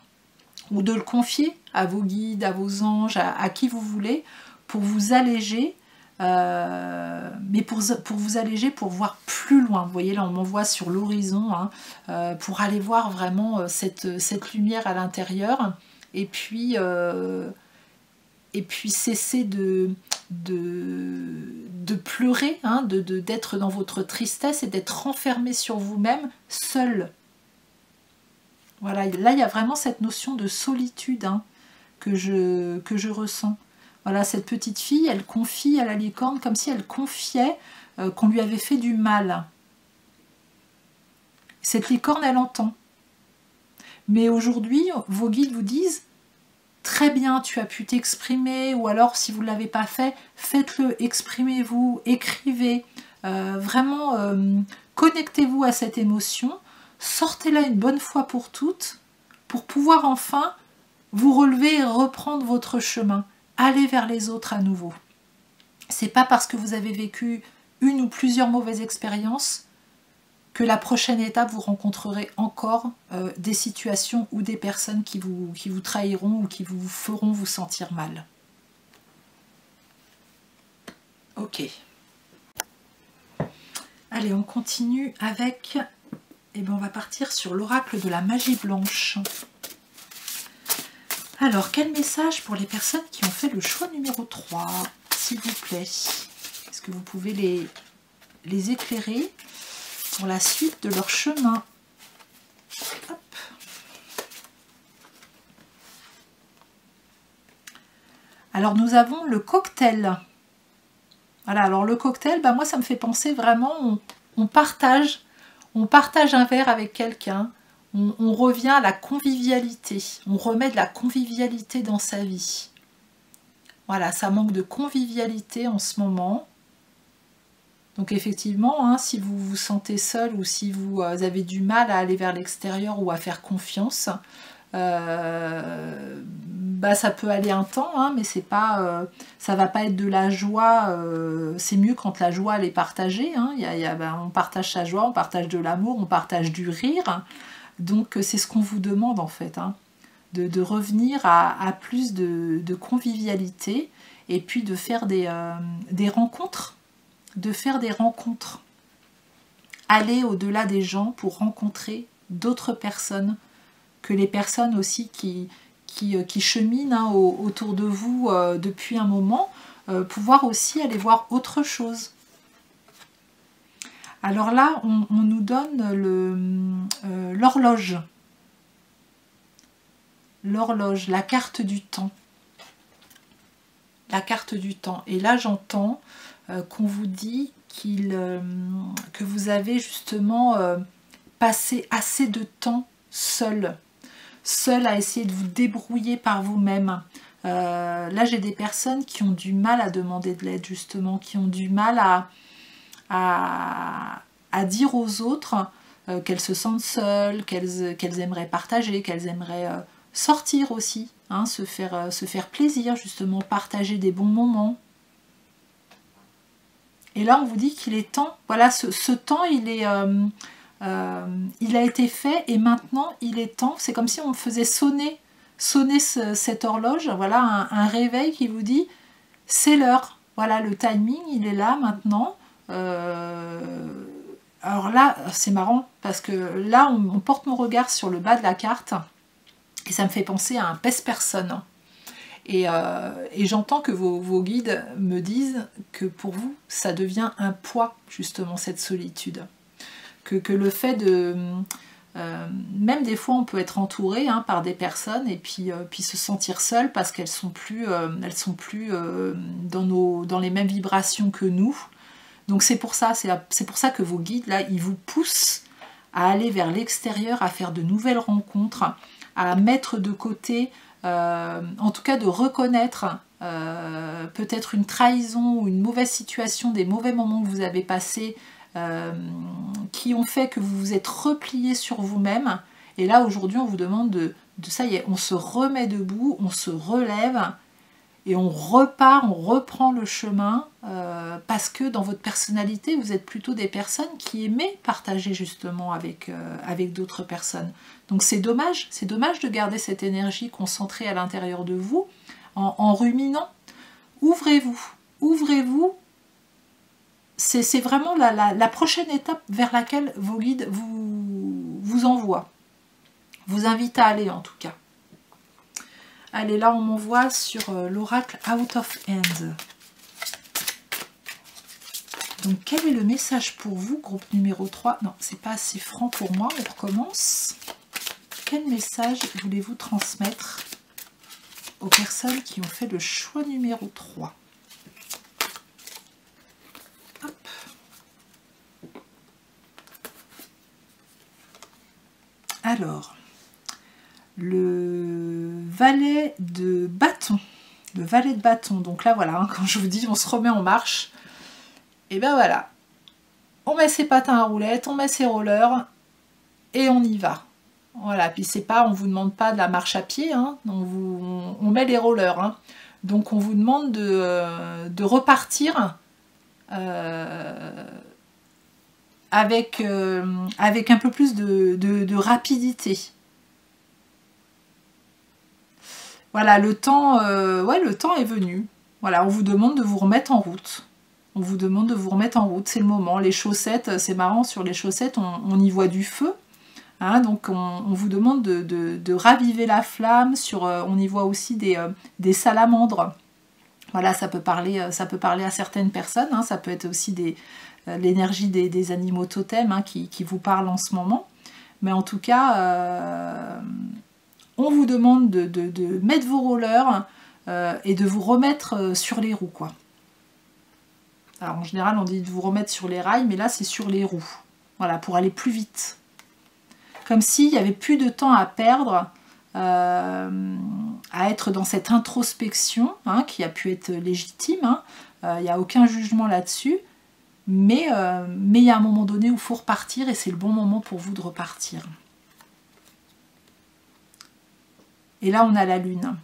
ou de le confier à vos guides, à vos anges, à qui vous voulez, pour vous alléger, mais pour vous alléger, pour voir plus loin. Vous voyez, là, on m'envoie sur l'horizon, hein, pour aller voir vraiment cette lumière à l'intérieur, et puis cesser de pleurer, hein, d'être dans votre tristesse et d'être renfermé sur vous-même, seul. Voilà, là il y a vraiment cette notion de solitude hein, que je ressens. Voilà, cette petite fille, elle confie à la licorne comme si elle confiait qu'on lui avait fait du mal. Cette licorne, elle entend. Mais aujourd'hui, vos guides vous disent très bien, tu as pu t'exprimer, ou alors si vous ne l'avez pas fait, faites-le, exprimez-vous, écrivez. Vraiment, connectez-vous à cette émotion. Sortez-la une bonne fois pour toutes, pour pouvoir enfin vous relever et reprendre votre chemin. Allez vers les autres à nouveau. C'est pas parce que vous avez vécu une ou plusieurs mauvaises expériences que la prochaine étape vous rencontrerez encore des situations ou des personnes qui vous trahiront ou qui vous feront vous sentir mal. Ok. Allez, on continue avec... Et bien on va partir sur l'oracle de la magie blanche. Alors, quel message pour les personnes qui ont fait le choix numéro 3, s'il vous plaît? Est-ce que vous pouvez les éclairer pour la suite de leur chemin? Hop. Alors, nous avons le cocktail. Voilà, alors le cocktail, moi ça me fait penser vraiment, on partage un verre avec quelqu'un, on revient à la convivialité, on remet de la convivialité dans sa vie. Voilà, ça manque de convivialité en ce moment. Donc effectivement, hein, si vous vous sentez seul ou si vous avez du mal à aller vers l'extérieur ou à faire confiance, ça peut aller un temps, hein, mais c'est pas, ça va pas être de la joie. C'est mieux quand la joie elle est partagée. Hein, on partage sa joie, on partage de l'amour, on partage du rire. Donc c'est ce qu'on vous demande en fait, hein, de revenir à plus de convivialité et puis de faire des rencontres. Aller au-delà des gens pour rencontrer d'autres personnes, que les personnes aussi qui cheminent hein, autour de vous depuis un moment, pouvoir aussi aller voir autre chose. Alors là, on nous donne l'horloge. l'horloge, la carte du temps. La carte du temps. Et là, j'entends qu'on vous dit que vous avez justement passé assez de temps seul à essayer de vous débrouiller par vous-même. Là, j'ai des personnes qui ont du mal à demander de l'aide, justement, qui ont du mal à dire aux autres qu'elles se sentent seules, qu'elles aimeraient partager, qu'elles aimeraient sortir aussi, hein, se faire plaisir, justement, partager des bons moments. Et là, on vous dit qu'il est temps, voilà, ce temps, il a été fait et maintenant, il est temps, c'est comme si on faisait sonner cette horloge, voilà, un réveil qui vous dit, c'est l'heure, voilà, le timing, il est là maintenant. Alors là, c'est marrant, parce que là, on porte mon regard sur le bas de la carte, et ça me fait penser à un pèse-personne. Et j'entends que vos guides me disent que pour vous, ça devient un poids, justement, cette solitude. Que le fait de... même des fois, on peut être entouré par des personnes et puis se sentir seul parce qu'elles sont plus, dans les mêmes vibrations que nous. Donc c'est pour ça que vos guides, là, ils vous poussent à aller vers l'extérieur, à faire de nouvelles rencontres, à mettre de côté... en tout cas de reconnaître peut-être une trahison ou une mauvaise situation, des mauvais moments que vous avez passés qui ont fait que vous vous êtes replié sur vous-même. Et là aujourd'hui on vous demande de ça y est, on se remet debout, on se relève et on repart, on reprend le chemin parce que dans votre personnalité vous êtes plutôt des personnes qui aimaient partager justement avec d'autres personnes. Donc c'est dommage de garder cette énergie concentrée à l'intérieur de vous en ruminant. Ouvrez-vous. C'est vraiment la prochaine étape vers laquelle vos guides vous envoient. Vous invitent à aller en tout cas. Allez, là on m'envoie sur l'oracle Out of Hand. Donc quel est le message pour vous, groupe numéro 3? Non, c'est pas assez franc pour moi, on recommence. Quel message voulez-vous transmettre aux personnes qui ont fait le choix numéro 3? Hop. Alors, le valet de bâton. Le valet de bâton. Donc là, voilà, quand je vous dis, on se remet en marche. Et ben voilà. On met ses patins à roulettes, on met ses rollers et on y va. Voilà, puis c'est pas, on vous demande pas de la marche à pied, hein, on met les rollers. Hein. Donc on vous demande de repartir avec un peu plus de rapidité. Voilà, le temps est venu. Voilà, on vous demande de vous remettre en route. On vous demande de vous remettre en route, c'est le moment. Les chaussettes, c'est marrant, sur les chaussettes, on y voit du feu. Hein, donc on vous demande de raviver la flamme, on y voit aussi des salamandres. Voilà, ça peut parler à certaines personnes, hein, ça peut être aussi l'énergie des animaux totems hein, qui vous parlent en ce moment. Mais en tout cas, on vous demande de mettre vos rollers et de vous remettre sur les roues, quoi. Alors en général, on dit de vous remettre sur les rails, mais là c'est sur les roues. Voilà, pour aller plus vite. Comme s'il n'y avait plus de temps à perdre, à être dans cette introspection, hein, qui a pu être légitime, hein. Il n'y a aucun jugement là-dessus, mais il y a un moment donné où il faut repartir, et c'est le bon moment pour vous de repartir. Et là, on a la lune.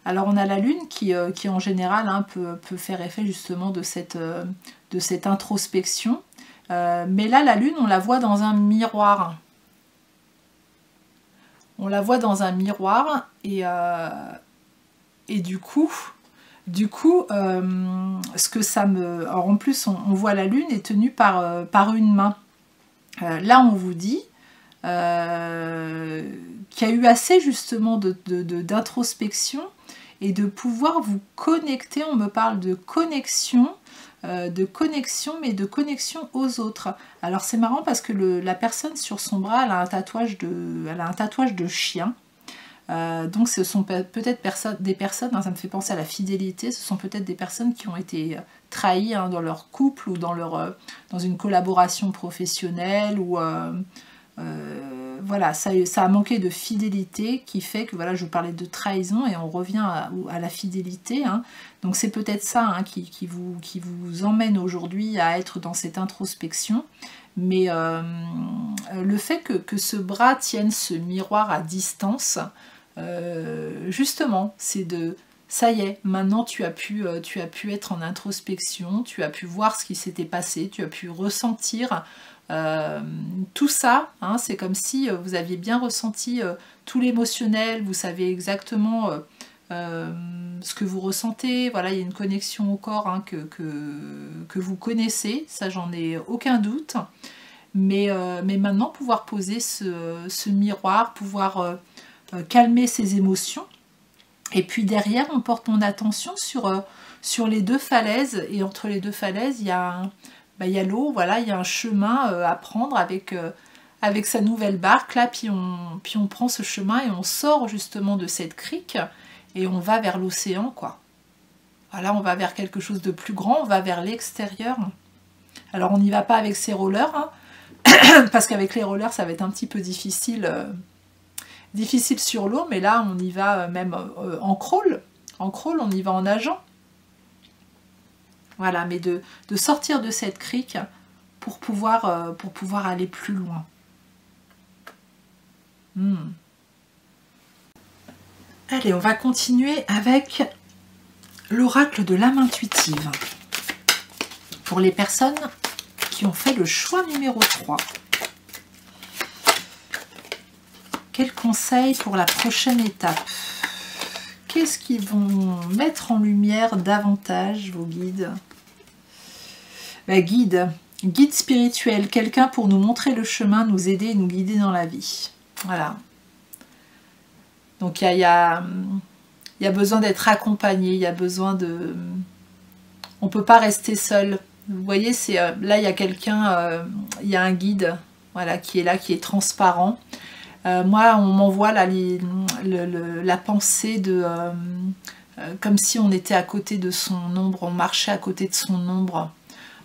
Alors, on a la lune qui en général, hein, peut faire effet justement de cette introspection. Mais là, la lune, on la voit dans un miroir. On la voit dans un miroir et du coup, ce que ça me... Alors en plus, on voit la lune est tenue par une main. Là, on vous dit qu'il y a eu assez justement d'introspection et de pouvoir vous connecter. On me parle de connexion, mais de connexion aux autres. Alors c'est marrant parce que la personne sur son bras, elle a un tatouage de chien. Donc ce sont peut-être des personnes, hein, ça me fait penser à la fidélité, ce sont peut-être des personnes qui ont été trahies hein, dans leur couple ou dans une collaboration professionnelle ou voilà, ça a manqué de fidélité qui fait que, voilà, je vous parlais de trahison et on revient à la fidélité. Hein. Donc c'est peut-être ça hein, qui vous emmène aujourd'hui à être dans cette introspection. Mais le fait que ce bras tienne ce miroir à distance, justement, c'est de... Ça y est, maintenant tu as pu être en introspection, tu as pu voir ce qui s'était passé, tu as pu ressentir tout ça, hein, c'est comme si vous aviez bien ressenti tout l'émotionnel, vous savez exactement ce que vous ressentez, voilà, il y a une connexion au corps hein, que vous connaissez, ça j'en ai aucun doute, mais maintenant pouvoir poser ce miroir, pouvoir calmer ses émotions, et puis derrière on porte mon attention sur les deux falaises, et entre les deux falaises il y a l'eau, voilà, il y a un chemin à prendre avec sa nouvelle barque, là, puis on prend ce chemin et on sort justement de cette crique et on va vers l'océan, quoi. Voilà, on va vers quelque chose de plus grand, on va vers l'extérieur. Alors on n'y va pas avec ses rollers, hein, parce qu'avec les rollers ça va être un petit peu difficile sur l'eau, mais là on y va même en crawl, on y va en nageant. Voilà, mais de sortir de cette crique pour pouvoir aller plus loin. Allez, on va continuer avec l'oracle de l'âme intuitive. Pour les personnes qui ont fait le choix numéro 3. Quel conseil pour la prochaine étape? Qu'est-ce qu'ils vont mettre en lumière davantage, vos guides? Guide spirituel, quelqu'un pour nous montrer le chemin, nous aider et nous guider dans la vie. Voilà. Donc il y a besoin d'être accompagné, il y a besoin de... On ne peut pas rester seul. Vous voyez, là il y a quelqu'un, il y a un guide voilà, qui est là, qui est transparent. Moi, on m'envoie la pensée de... comme si on était à côté de son ombre, on marchait à côté de son ombre.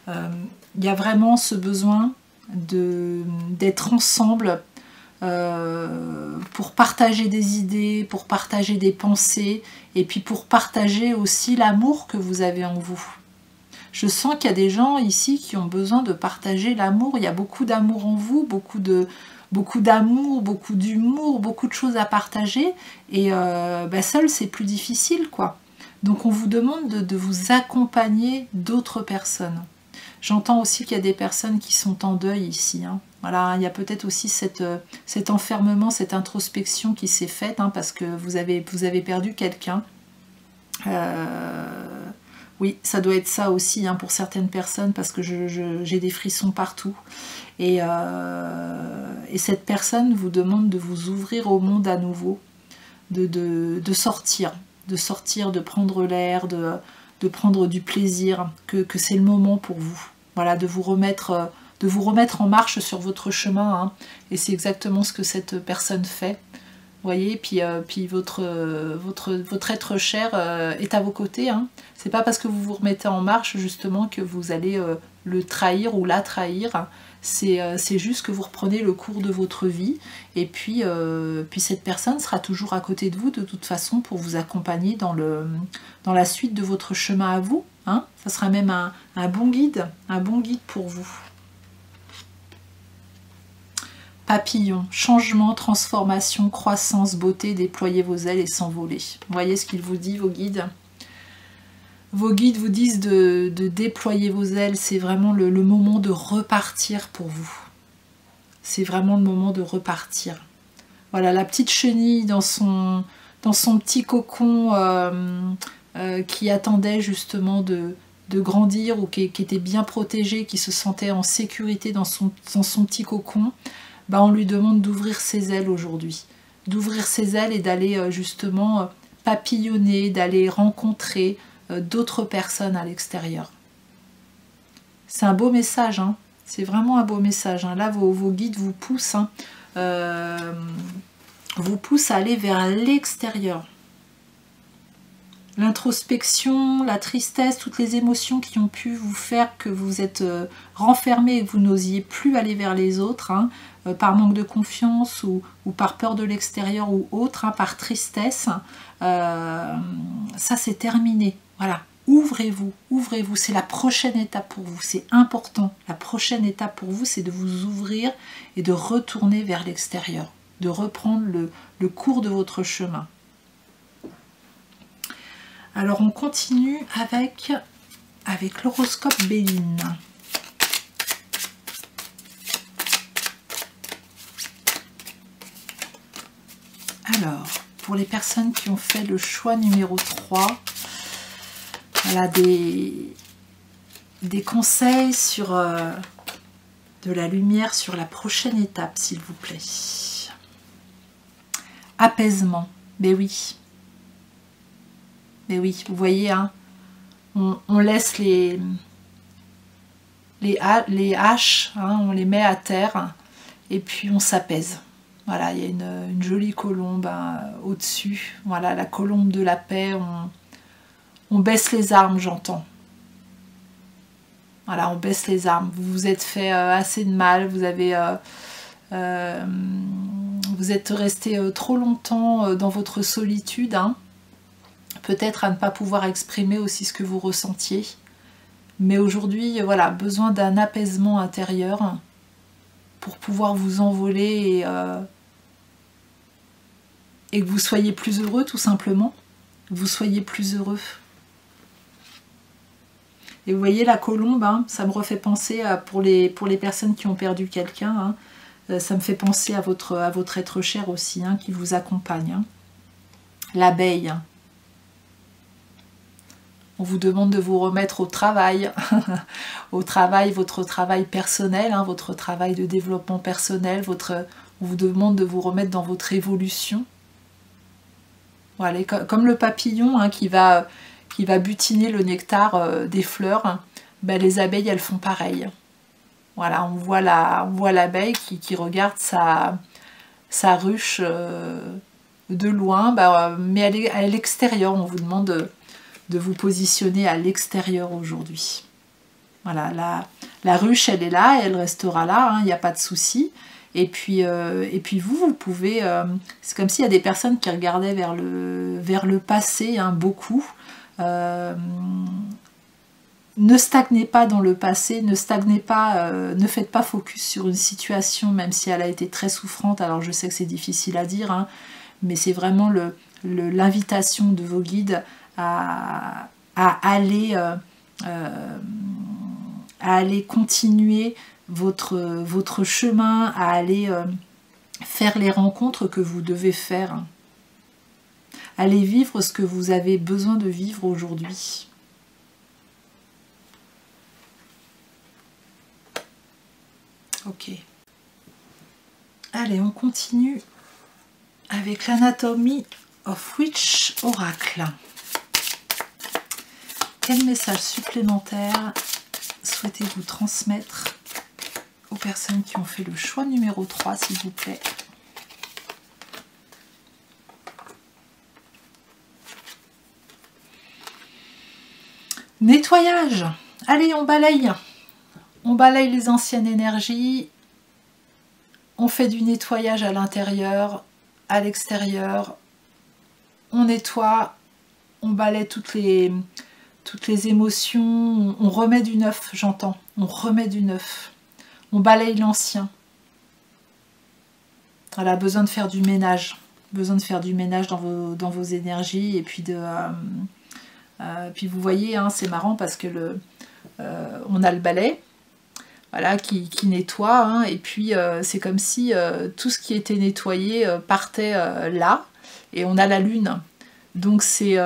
Il y a vraiment ce besoin d'être ensemble pour partager des idées, pour partager des pensées, et puis pour partager aussi l'amour que vous avez en vous. Je sens qu'il y a des gens ici qui ont besoin de partager l'amour. Il y a beaucoup d'amour en vous, beaucoup d'amour, beaucoup d'humour, beaucoup de choses à partager, et seul c'est plus difficile, quoi. Donc on vous demande de vous accompagner d'autres personnes. J'entends aussi qu'il y a des personnes qui sont en deuil ici. Hein. Voilà, il y a peut-être aussi cet enfermement, cette introspection qui s'est faite, hein, parce que vous avez perdu quelqu'un. Oui, ça doit être ça aussi hein, pour certaines personnes, parce que j'ai des frissons partout. Et cette personne vous demande de vous ouvrir au monde à nouveau, de sortir, de prendre l'air, de prendre du plaisir, que c'est le moment pour vous. Voilà, de vous remettre en marche sur votre chemin. Hein, et c'est exactement ce que cette personne fait. Vous voyez, puis votre être cher est à vos côtés. Hein. C'est pas parce que vous vous remettez en marche justement que vous allez le trahir ou la trahir. C'est juste que vous reprenez le cours de votre vie, et puis cette personne sera toujours à côté de vous de toute façon pour vous accompagner dans la suite de votre chemin à vous. Hein. Ça sera même un bon guide pour vous. Papillon, changement, transformation, croissance, beauté, déployez vos ailes et s'envoler. Vous voyez ce qu'il vous dit, vos guides? Vos guides vous disent de déployer vos ailes, c'est vraiment le moment de repartir pour vous. C'est vraiment le moment de repartir. Voilà, la petite chenille dans son petit cocon qui attendait justement de grandir, ou qui était bien protégée, qui se sentait en sécurité dans son petit cocon. Bah, on lui demande d'ouvrir ses ailes aujourd'hui. D'ouvrir ses ailes et d'aller justement papillonner, d'aller rencontrer d'autres personnes à l'extérieur. C'est un beau message, hein. C'est vraiment un beau message. Hein. Là, vos guides vous poussent. Hein. vous pousse à aller vers l'extérieur. L'introspection, la tristesse, toutes les émotions qui ont pu vous faire que vous êtes renfermé et que vous n'osiez plus aller vers les autres, hein, par manque de confiance ou par peur de l'extérieur ou autre, hein, par tristesse, ça c'est terminé. Voilà, ouvrez-vous, ouvrez-vous, c'est la prochaine étape pour vous, c'est important. La prochaine étape pour vous, c'est de vous ouvrir et de retourner vers l'extérieur, de reprendre le cours de votre chemin. Alors on continue avec l'horoscope Béline. Alors, pour les personnes qui ont fait le choix numéro 3, voilà des conseils sur de la lumière sur la prochaine étape, s'il vous plaît. Apaisement, mais oui. Mais oui, vous voyez, hein, on laisse les haches, hein, on les met à terre et puis on s'apaise. Voilà, il y a une jolie colombe hein, au-dessus. Voilà, la colombe de la paix. On baisse les armes, j'entends. Voilà, on baisse les armes. Vous vous êtes fait assez de mal. Vous êtes resté trop longtemps dans votre solitude. Hein. Peut-être à ne pas pouvoir exprimer aussi ce que vous ressentiez. Mais aujourd'hui, voilà, besoin d'un apaisement intérieur pour pouvoir vous envoler et que vous soyez plus heureux, tout simplement. Vous soyez plus heureux. Et vous voyez la colombe, hein, ça me refait penser pour les personnes qui ont perdu quelqu'un. Hein, ça me fait penser à votre être cher aussi, hein, qui vous accompagne. Hein. L'abeille. On vous demande de vous remettre au travail, votre travail personnel, hein, votre travail de développement personnel, on vous demande de vous remettre dans votre évolution. Voilà, comme le papillon hein, qui va butiner le nectar des fleurs, hein, ben, les abeilles elles font pareil. Voilà, on voit l'abeille qui regarde sa ruche de loin, ben, mais elle est à l'extérieur, on vous demande de vous positionner à l'extérieur aujourd'hui. Voilà, la ruche, elle est là, et elle restera là, il n'y a pas de souci. Et puis vous pouvez... c'est comme s'il y a des personnes qui regardaient vers le passé, hein, beaucoup. Ne stagnez pas dans le passé, ne stagnez pas, ne faites pas focus sur une situation, même si elle a été très souffrante. Alors je sais que c'est difficile à dire, hein, mais c'est vraiment l'invitation de vos guides à aller continuer votre chemin, à aller faire les rencontres que vous devez faire. Allez vivre ce que vous avez besoin de vivre aujourd'hui. Ok. Allez, on continue avec l'Anatomy of Witch Oracle. Quel message supplémentaire souhaitez-vous transmettre aux personnes qui ont fait le choix numéro 3, s'il vous plaît? Nettoyage. Allez, on balaye. On balaye les anciennes énergies. On fait du nettoyage à l'intérieur, à l'extérieur. On nettoie. On balaye toutes les émotions. On remet du neuf, j'entends. On remet du neuf. On balaye l'ancien. Voilà, besoin de faire du ménage. Besoin de faire du ménage dans vos énergies. Et puis puis vous voyez, hein, c'est marrant parce que on a le balai, voilà, qui nettoie, hein, et puis c'est comme si tout ce qui était nettoyé partait là, et on a la lune. Donc c'est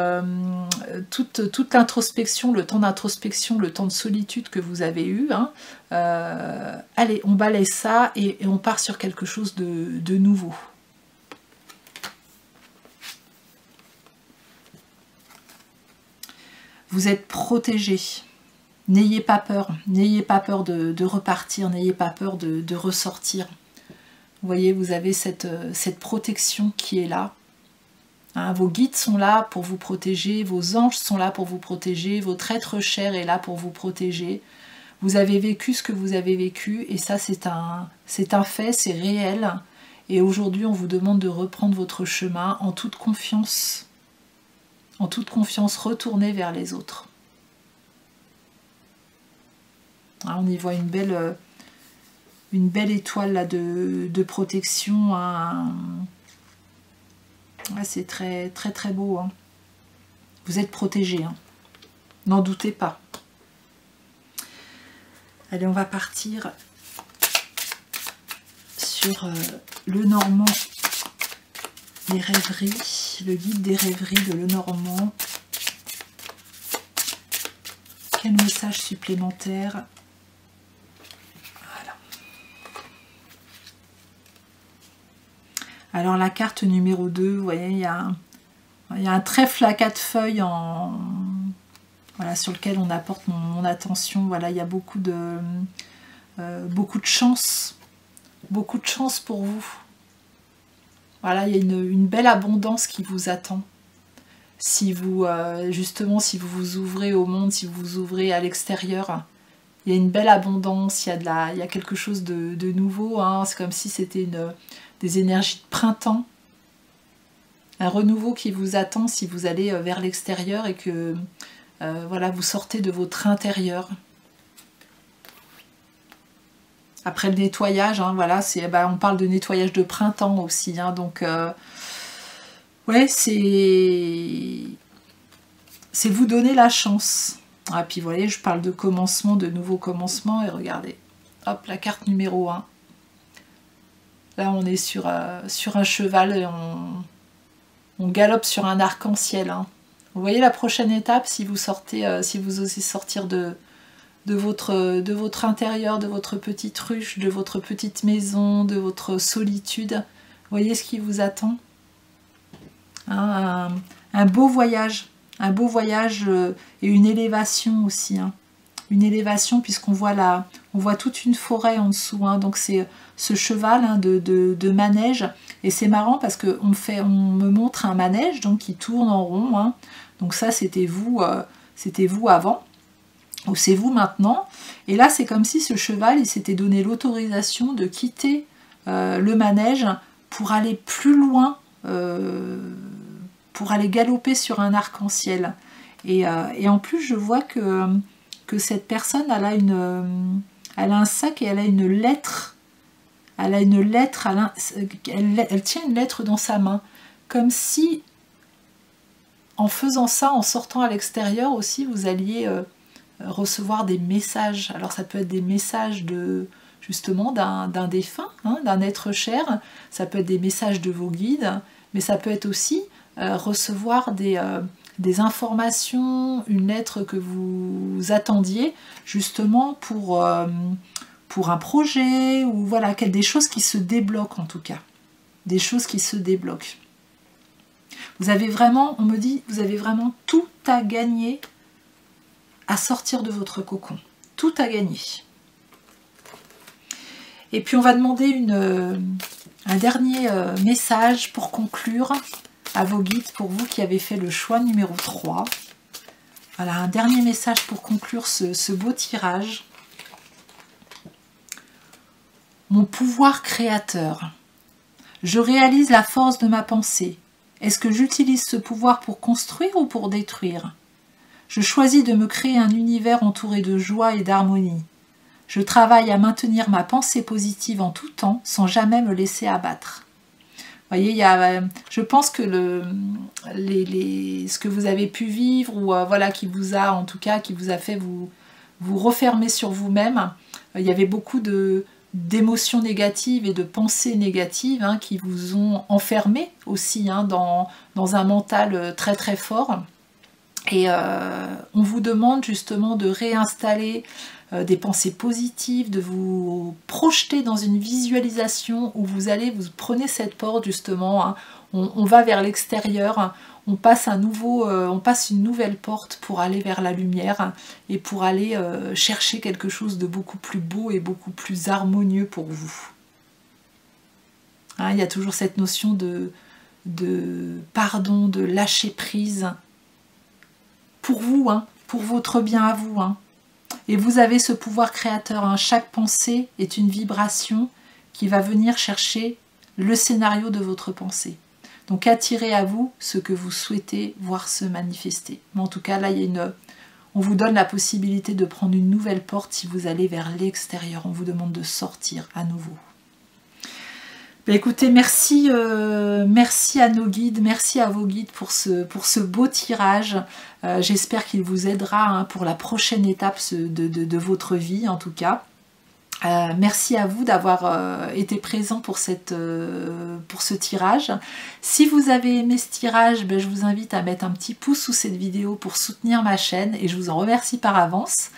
toute l'introspection, le temps d'introspection, le temps de solitude que vous avez eu. Hein, allez, on balaye ça et on part sur quelque chose de nouveau. Vous êtes protégé. N'ayez pas peur de repartir, n'ayez pas peur de ressortir. Vous voyez, vous avez cette protection qui est là. Hein, vos guides sont là pour vous protéger, vos anges sont là pour vous protéger, votre être cher est là pour vous protéger. Vous avez vécu ce que vous avez vécu et ça c'est un fait, c'est réel. Et aujourd'hui on vous demande de reprendre votre chemin en toute confiance. En toute confiance, retournez vers les autres. Hein, on y voit une belle étoile là, de protection. Hein. Ouais, c'est très très très beau. Hein. Vous êtes protégés. Hein. N'en doutez pas. Allez, on va partir sur le Normand, les rêveries, le guide des rêveries de Lenormand. Quel message supplémentaire? Voilà. Alors la carte numéro 2, vous voyez, il y a un trèfle à 4 feuilles voilà, sur lequel on apporte mon attention. Voilà, il y a beaucoup de chance. Beaucoup de chance pour vous. Voilà, il y a une belle abondance qui vous attend. Si vous, justement, si vous vous ouvrez au monde, si vous vous ouvrez à l'extérieur, il y a une belle abondance, il y a quelque chose de nouveau. Hein. C'est comme si c'était des énergies de printemps. Un renouveau qui vous attend si vous allez vers l'extérieur et que voilà, vous sortez de votre intérieur. Après le nettoyage, hein, voilà, on parle de nettoyage de printemps aussi. Hein, donc, ouais, c'est vous donner la chance. Ah, puis vous voyez, je parle de commencement, de nouveau commencement. Et regardez, hop, la carte numéro 1. Là, on est sur un cheval et on galope sur un arc-en-ciel. Hein. Vous voyez la prochaine étape, si vous sortez, si vous osez sortir de votre intérieur, de votre petite ruche, de votre petite maison, de votre solitude. Vous voyez ce qui vous attend, hein, un beau voyage et une élévation aussi. Hein. Une élévation puisqu'on voit on voit toute une forêt en dessous. Hein. Donc c'est ce cheval hein, de manège. Et c'est marrant parce qu'on me montre un manège donc qui tourne en rond. Hein. Donc ça c'était vous avant. Ou c'est vous maintenant, et là c'est comme si ce cheval il s'était donné l'autorisation de quitter le manège pour aller plus loin, pour aller galoper sur un arc-en-ciel. Et en plus je vois que cette personne elle a un sac et elle a une lettre, elle tient une lettre dans sa main, comme si en faisant ça, en sortant à l'extérieur aussi, vous alliez recevoir des messages. Alors ça peut être des messages justement d'un défunt, hein, d'un être cher, ça peut être des messages de vos guides, mais ça peut être aussi recevoir des informations, une lettre que vous attendiez justement pour un projet, ou voilà, des choses qui se débloquent en tout cas. Des choses qui se débloquent. Vous avez vraiment, on me dit, vous avez vraiment tout à gagner à sortir de votre cocon. Tout à gagner. Et puis on va demander un dernier message pour conclure à vos guides, pour vous qui avez fait le choix numéro 3. Voilà, un dernier message pour conclure ce beau tirage. Mon pouvoir créateur. Je réalise la force de ma pensée. Est-ce que j'utilise ce pouvoir pour construire ou pour détruire ? Je choisis de me créer un univers entouré de joie et d'harmonie. Je travaille à maintenir ma pensée positive en tout temps, sans jamais me laisser abattre. Vous voyez, je pense que ce que vous avez pu vivre, ou voilà, qui vous a fait vous refermer sur vous-même, il y avait beaucoup d'émotions négatives et de pensées négatives hein, qui vous ont enfermé aussi hein, dans un mental très très fort. Et on vous demande justement de réinstaller des pensées positives, de vous projeter dans une visualisation où vous prenez cette porte justement, hein, on va vers l'extérieur, on passe une nouvelle porte pour aller vers la lumière et pour aller chercher quelque chose de beaucoup plus beau et beaucoup plus harmonieux pour vous. Hein, il y a toujours cette notion de pardon, de lâcher prise pour vous, hein, pour votre bien à vous. Hein. Et vous avez ce pouvoir créateur. Hein. Chaque pensée est une vibration qui va venir chercher le scénario de votre pensée. Donc attirez à vous ce que vous souhaitez voir se manifester. Mais en tout cas, là, il y a on vous donne la possibilité de prendre une nouvelle porte si vous allez vers l'extérieur. On vous demande de sortir à nouveau. Ben écoutez, merci, merci à nos guides, merci à vos guides pour ce beau tirage. J'espère qu'il vous aidera hein, pour la prochaine étape de votre vie en tout cas. Merci à vous d'avoir été présent pour ce tirage. Si vous avez aimé ce tirage, ben, je vous invite à mettre un petit pouce sous cette vidéo pour soutenir ma chaîne et je vous en remercie par avance.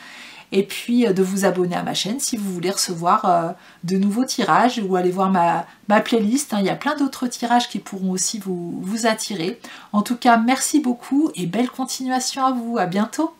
Et puis de vous abonner à ma chaîne si vous voulez recevoir de nouveaux tirages ou aller voir ma playlist. Hein. Il y a plein d'autres tirages qui pourront aussi vous attirer. En tout cas, merci beaucoup et belle continuation à vous. À bientôt.